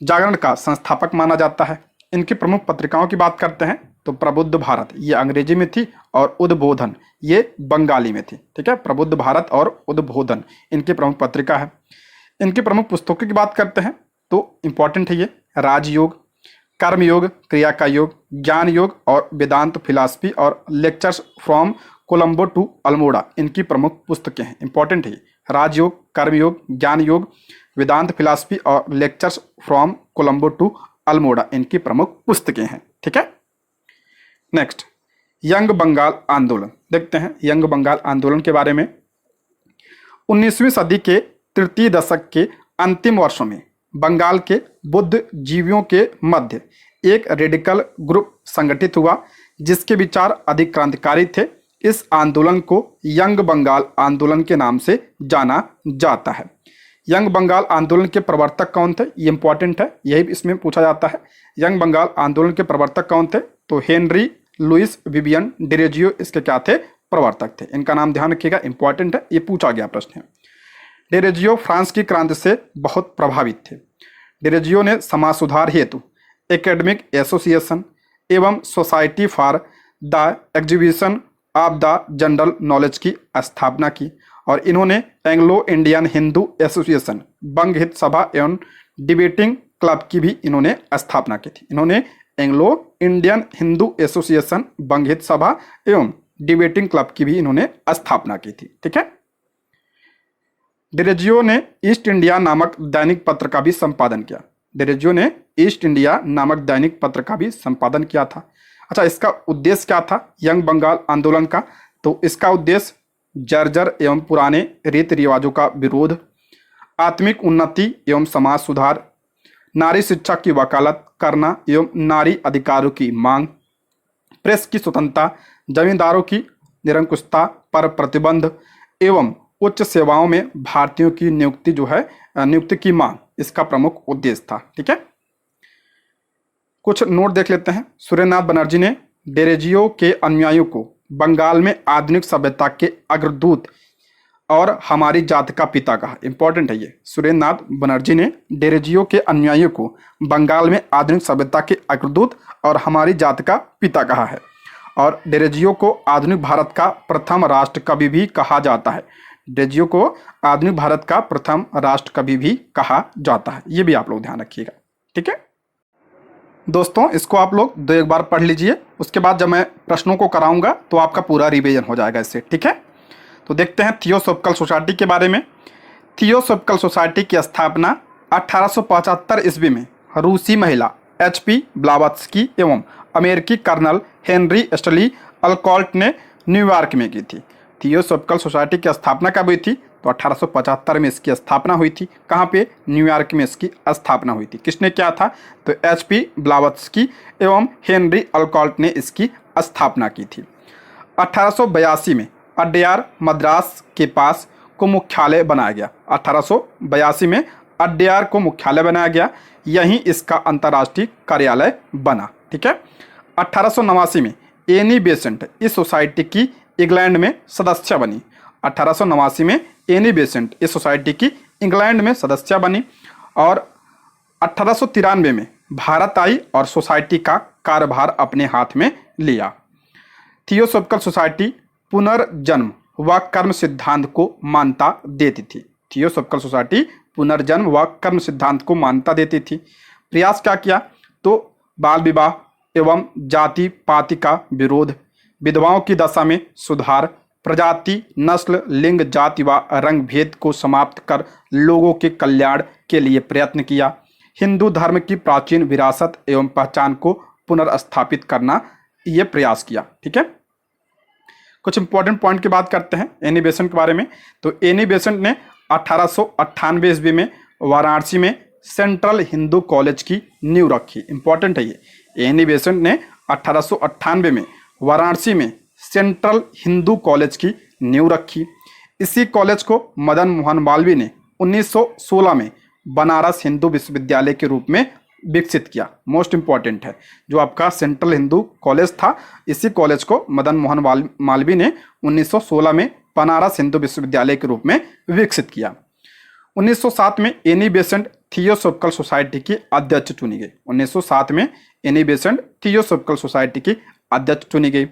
जागरण का संस्थापक माना जाता है। इनकी प्रमुख पत्रिकाओं की बात करते हैं तो प्रबुद्ध भारत ये अंग्रेजी में थी और उद्बोधन ये बंगाली में थी। ठीक है, प्रबुद्ध भारत और उद्बोधन इनकी प्रमुख पत्रिका है। इनकी प्रमुख पुस्तकों की बात करते हैं तो इंपॉर्टेंट है ये राजयोग, कर्मयोग, क्रिया का योग, ज्ञान योग और वेदांत फिलॉसफी और lectures from Colombo to Almora इनकी प्रमुख पुस्तकें हैं। इंपॉर्टेंट है राजयोग, कर्मयोग, ज्ञान योग, वेदांत फिलॉसफी और lectures from Colombo to Almora इनकी प्रमुख पुस्तकें हैं। ठीक है, नेक्स्ट यंग बंगाल आंदोलन देखते हैं। यंग बंगाल आंदोलन के बारे में 19वीं सदी के तृतीय दशक के अंतिम वर्षों में बंगाल के बुद्धिजीवियों के मध्य एक रेडिकल ग्रुप संगठित हुआ जिसके विचार अधिक क्रांतिकारी थे। इस आंदोलन को यंग बंगाल आंदोलन के नाम से जाना जाता है। यंग बंगाल आंदोलन के प्रवर्तक कौन थे, ये इंपॉर्टेंट है, यही इसमें पूछा जाता है। यंग बंगाल आंदोलन के प्रवर्तक कौन थे, तो हेनरी लुइस विवियन डिरेजियो इसके क्या थे, प्रवर्तक थे। इनका नाम ध्यान रखिएगा, इंपॉर्टेंट है, ये पूछा गया प्रश्न है। डिरेजियो फ्रांस की क्रांति से बहुत प्रभावित थे। डिरेजियो ने समाज सुधार हेतु एकेडमिक एसोसिएशन एवं society for the exhibition of the general knowledge की स्थापना की और इन्होंने एंग्लो इंडियन हिंदू एसोसिएशन, बंग हित सभा एवं डिबेटिंग क्लब की भी इन्होंने स्थापना की थी। इन्होंने एंग्लो इंडियन हिंदू एसोसिएशन, बंग हित सभा एवं डिबेटिंग क्लब की भी इन्होंने स्थापना की थी। ठीक है, डिरेजियो ने ईस्ट इंडिया नामक दैनिक पत्र का भी संपादन किया। डिरेजियो ने ईस्ट इंडिया नामक दैनिक पत्र का भी संपादन किया था। अच्छा, इसका उद्देश्य क्या था यंग बंगाल आंदोलन का, तो इसका उद्देश्य जर्जर एवं पुराने रीति रिवाजों का विरोध, आत्मिक उन्नति एवं समाज सुधार, नारी शिक्षा की वकालत करना एवं नारी अधिकारों की मांग, प्रेस की स्वतंत्रता, जमींदारों की निरंकुशता पर प्रतिबंध एवं उच्च सेवाओं में भारतीयों की नियुक्ति नियुक्ति की मांग इसका प्रमुख उद्देश्य था। ठीक है, कुछ नोट देख लेते हैं। सुरेंद्रनाथ बनर्जी ने डिरेजियो के अनुयायियों को बंगाल में आधुनिक सभ्यता के अग्रदूत और हमारी जाति का पिता कहा। इंपॉर्टेंट है ये, सुरेंद्रनाथ बनर्जी ने डिरेजियो के अनुयायियों को बंगाल में आधुनिक सभ्यता के अग्रदूत और हमारी जाति का पिता कहा है। और डिरेजियो को आधुनिक भारत का प्रथम राष्ट्र कवि भी कहा जाता है। डिरेजियो को आधुनिक भारत का प्रथम राष्ट्र कवि भी कहा जाता है, ये भी आप लोग ध्यान रखिएगा। ठीक है दोस्तों, इसको आप लोग दो एक बार पढ़ लीजिए, उसके बाद जब मैं प्रश्नों को कराऊंगा तो आपका पूरा रिवीजन हो जाएगा इससे। ठीक है, तो देखते हैं थियोसॉफिकल सोसाइटी के बारे में। थियोसॉफिकल सोसाइटी की स्थापना 1875 ईस्वी में रूसी महिला HP ब्लावत्स्की एवं अमेरिकी कर्नल हेनरी स्टली अल्कॉल्ट ने न्यूयॉर्क में की थी। थियोसॉफिकल सोसाइटी की स्थापना कब हुई थी, तो 1875 में इसकी स्थापना हुई थी। कहाँ पे, न्यूयॉर्क में इसकी स्थापना हुई थी। किसने किया था, तो HP ब्लावत्स्की एवं हेनरी अल्कॉल्ट ने इसकी स्थापना की थी। 1882 में अड्यार मद्रास के पास को मुख्यालय बनाया गया। 1882 में अड्यार को मुख्यालय बनाया गया, यहीं इसका अंतर्राष्ट्रीय कार्यालय बना। ठीक है, 1889 में एनी बेसेंट इस सोसाइटी की इंग्लैंड में सदस्य बनी। 1889 में एनी बेसेंट इस सोसाइटी की इंग्लैंड में सदस्य बनी और 1893 में भारत आई और सोसाइटी का कार्यभार अपने हाथ में लिया। थियोसॉफिकल सोसाइटी पुनर्जन्म व कर्म सिद्धांत को मान्यता देती थी। थियोसॉफिकल सोसाइटी पुनर्जन्म व कर्म सिद्धांत को मान्यता देती थी। प्रयास क्या किया, तो बाल विवाह एवं जाति पाति का विरोध, विधवाओं की दशा में सुधार, प्रजाति, नस्ल, लिंग, जाति व रंग भेद को समाप्त कर लोगों के कल्याण के लिए प्रयत्न किया। हिंदू धर्म की प्राचीन विरासत एवं पहचान को पुनर्स्थापित करना ये प्रयास किया। ठीक है, कुछ इंपॉर्टेंट पॉइंट की बात करते हैं एनी बेसेंट के बारे में। तो एनी बेसेंट ने 1898 ईस्वी में वाराणसी में सेंट्रल हिंदू कॉलेज की नींव रखी। इंपॉर्टेंट है ये, एनी बेसेंट ने 1898 में वाराणसी में सेंट्रल हिंदू कॉलेज की नींव रखी। इसी कॉलेज को मदन मोहन मालवीय ने 1916 में बनारस हिंदू विश्वविद्यालय के रूप में विकसित किया। मोस्ट इंपॉर्टेंट है, जो आपका सेंट्रल हिंदू कॉलेज था, इसी कॉलेज को मदन मोहन मालवीय ने 1916 में बनारस हिंदू विश्वविद्यालय के रूप में विकसित किया। 1907 में एनी बेसेंट थियोसॉफिकल सोसाइटी की अध्यक्ष चुनी गई। 1907 में एनी बेसेंट थियोसॉफिकल सोसाइटी की अध्यक्ष चुनी गई।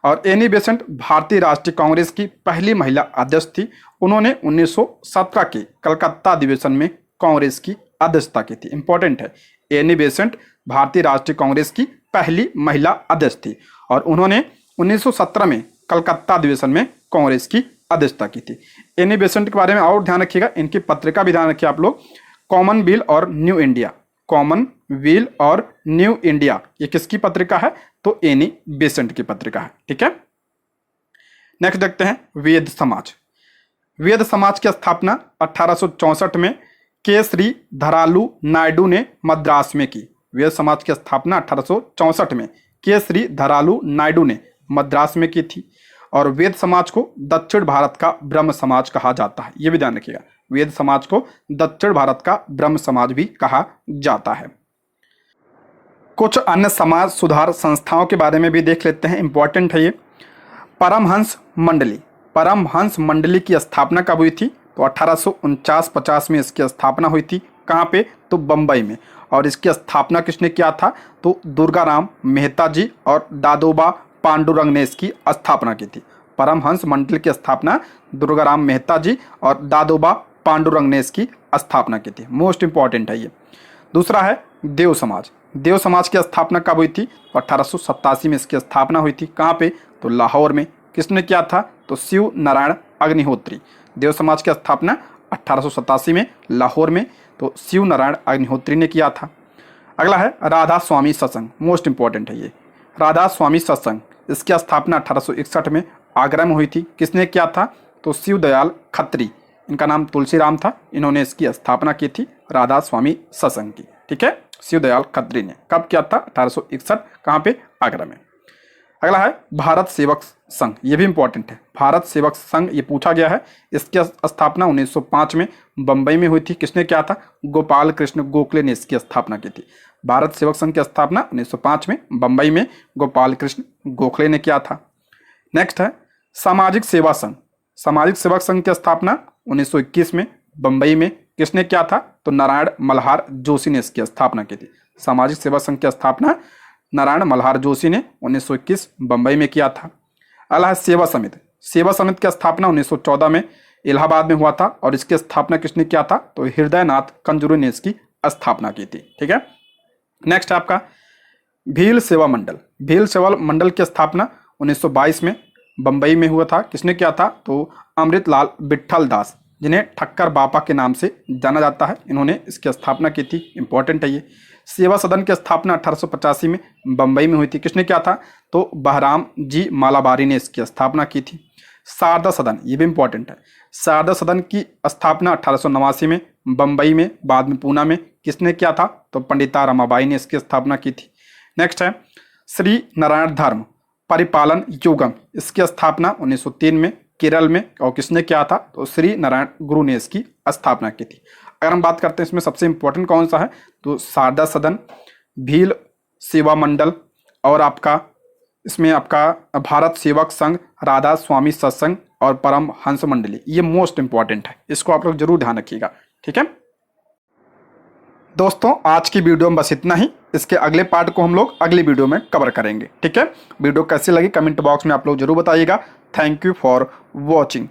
और एनी बेसेंट भारतीय राष्ट्रीय कांग्रेस की पहली महिला अध्यक्ष थी। उन्होंने 1917 के कलकत्ता अधिवेशन में कांग्रेस की अध्यक्षता की थी। इंपॉर्टेंट है, एनी बेसेंट भारतीय राष्ट्रीय कांग्रेस की पहली महिला अध्यक्ष थी और उन्होंने 1917 में कलकत्ता अधिवेशन में कांग्रेस की अध्यक्षता की थी। एनी बेसेंट के बारे में और ध्यान रखिएगा, इनकी पत्रिका भी ध्यान रखिए आप लोग, कॉमनवेल और न्यू इंडिया। कॉमनवेल और न्यू इंडिया ये किसकी पत्रिका है? तो एनी बेसेंट की पत्रिका है। ठीक है, नेक्स्ट देखते हैं वेद समाज। वेद समाज की स्थापना 1864 में के श्री धरालू नायडू ने मद्रास में की। वेद समाज की स्थापना 1864 में के श्री धरालू नायडू ने मद्रास में की थी। और वेद समाज को दक्षिण भारत का ब्रह्म समाज कहा जाता है, ये भी ध्यान रखिएगा। वेद समाज को दक्षिण भारत का ब्रह्म समाज भी कहा जाता है। कुछ अन्य समाज सुधार संस्थाओं के बारे में भी देख लेते हैं, इंपॉर्टेंट है ये। परमहंस मंडली। परमहंस मंडली की स्थापना कब हुई थी? तो 1849-50 में इसकी स्थापना हुई थी। कहाँ पे? तो बम्बई में। और इसकी स्थापना किसने किया था? तो दुर्गाराम मेहता जी और दादोबा पांडुरंग ने इसकी स्थापना की थी। परमहंस मंडल की स्थापना दुर्गाराम मेहता जी और दादोबा पांडुरंग ने इसकी स्थापना की थी। मोस्ट इंपॉर्टेंट है ये। दूसरा है देव समाज। देव समाज की स्थापना कब हुई थी? तो 1887 में इसकी स्थापना हुई थी। कहाँ पे? तो लाहौर में। किसने किया था? तो शिव नारायण अग्निहोत्री। देव समाज की स्थापना 1887 में लाहौर में तो शिव नारायण अग्निहोत्री ने किया था। अगला है राधा स्वामी सत्संग। मोस्ट इंपॉर्टेंट है ये, राधा स्वामी सत्संग। इसकी स्थापना 1861 में आगरा में हुई थी। किसने किया था? तो शिवदयाल खत्री, इनका नाम तुलसीराम था, इन्होंने इसकी स्थापना की थी राधा स्वामी सत्संग की। ठीक है, शिवदयाल खत्री ने कब किया था? 1861। कहाँ पे? आगरा में। अगला है भारत सेवक संघ, ये भी इंपॉर्टेंट है। भारत सेवक संघ ये पूछा गया है। इसकी स्थापना 1905 में बम्बई में हुई थी। किसने किया था? गोपाल कृष्ण गोखले ने इसकी स्थापना की थी। भारत सेवक संघ की स्थापना 1905 में बम्बई में गोपाल कृष्ण गोखले ने किया था। नेक्स्ट है सामाजिक सेवा संघ। सामाजिक सेवक संघ की स्थापना 1921 में बम्बई में किसने किया था? तो नारायण मल्हार जोशी ने इसकी स्थापना की थी। सामाजिक सेवा संघ की स्थापना नारायण मल्हार जोशी ने 1921 बम्बई में किया था। अगला है सेवा समिति। सेवा समिति की स्थापना 1914 में इलाहाबाद में हुआ था और इसकी स्थापना किसने किया था? तो हृदयनाथ कंजूरू ने इसकी स्थापना की थी। ठीक है, नेक्स्ट है आपका भील सेवा मंडल। भील सेवा मंडल की स्थापना 1922 में बम्बई में हुआ था। किसने किया था? तो अमृतलाल विट्ठल दास, जिन्हें ठक्कर बापा के नाम से जाना जाता है, इन्होंने इसकी स्थापना की थी। इंपॉर्टेंट है ये। सेवा सदन की स्थापना 1885 में बम्बई में हुई थी। किसने किया था? तो बहराम जी मालाबारी ने इसकी स्थापना की थी। शारदा सदन, ये भी इंपॉर्टेंट है। शारदा सदन की स्थापना 1889 में बम्बई में, बाद में पूना में किसने किया था? तो पंडिता रमाबाई ने इसकी स्थापना की थी। नेक्स्ट है श्री नारायण धर्म परिपालन युगम। इसकी स्थापना 1903 में केरल में और किसने किया था? तो श्री नारायण गुरु ने इसकी स्थापना की थी। अगर हम बात करते हैं इसमें सबसे इंपॉर्टेंट कौन सा है, तो शारदा सदन, भील सेवा मंडल और आपका इसमें आपका भारत सेवक संघ, राधा स्वामी सत्संग और परम हंस मंडली, ये मोस्ट इंपॉर्टेंट है। इसको आप लोग जरूर ध्यान रखिएगा। ठीक है दोस्तों, आज की वीडियो में बस इतना ही। इसके अगले पार्ट को हम लोग अगली वीडियो में कवर करेंगे। ठीक है, वीडियो कैसी लगी कमेंट बॉक्स में आप लोग जरूर बताइएगा। Thank you for watching.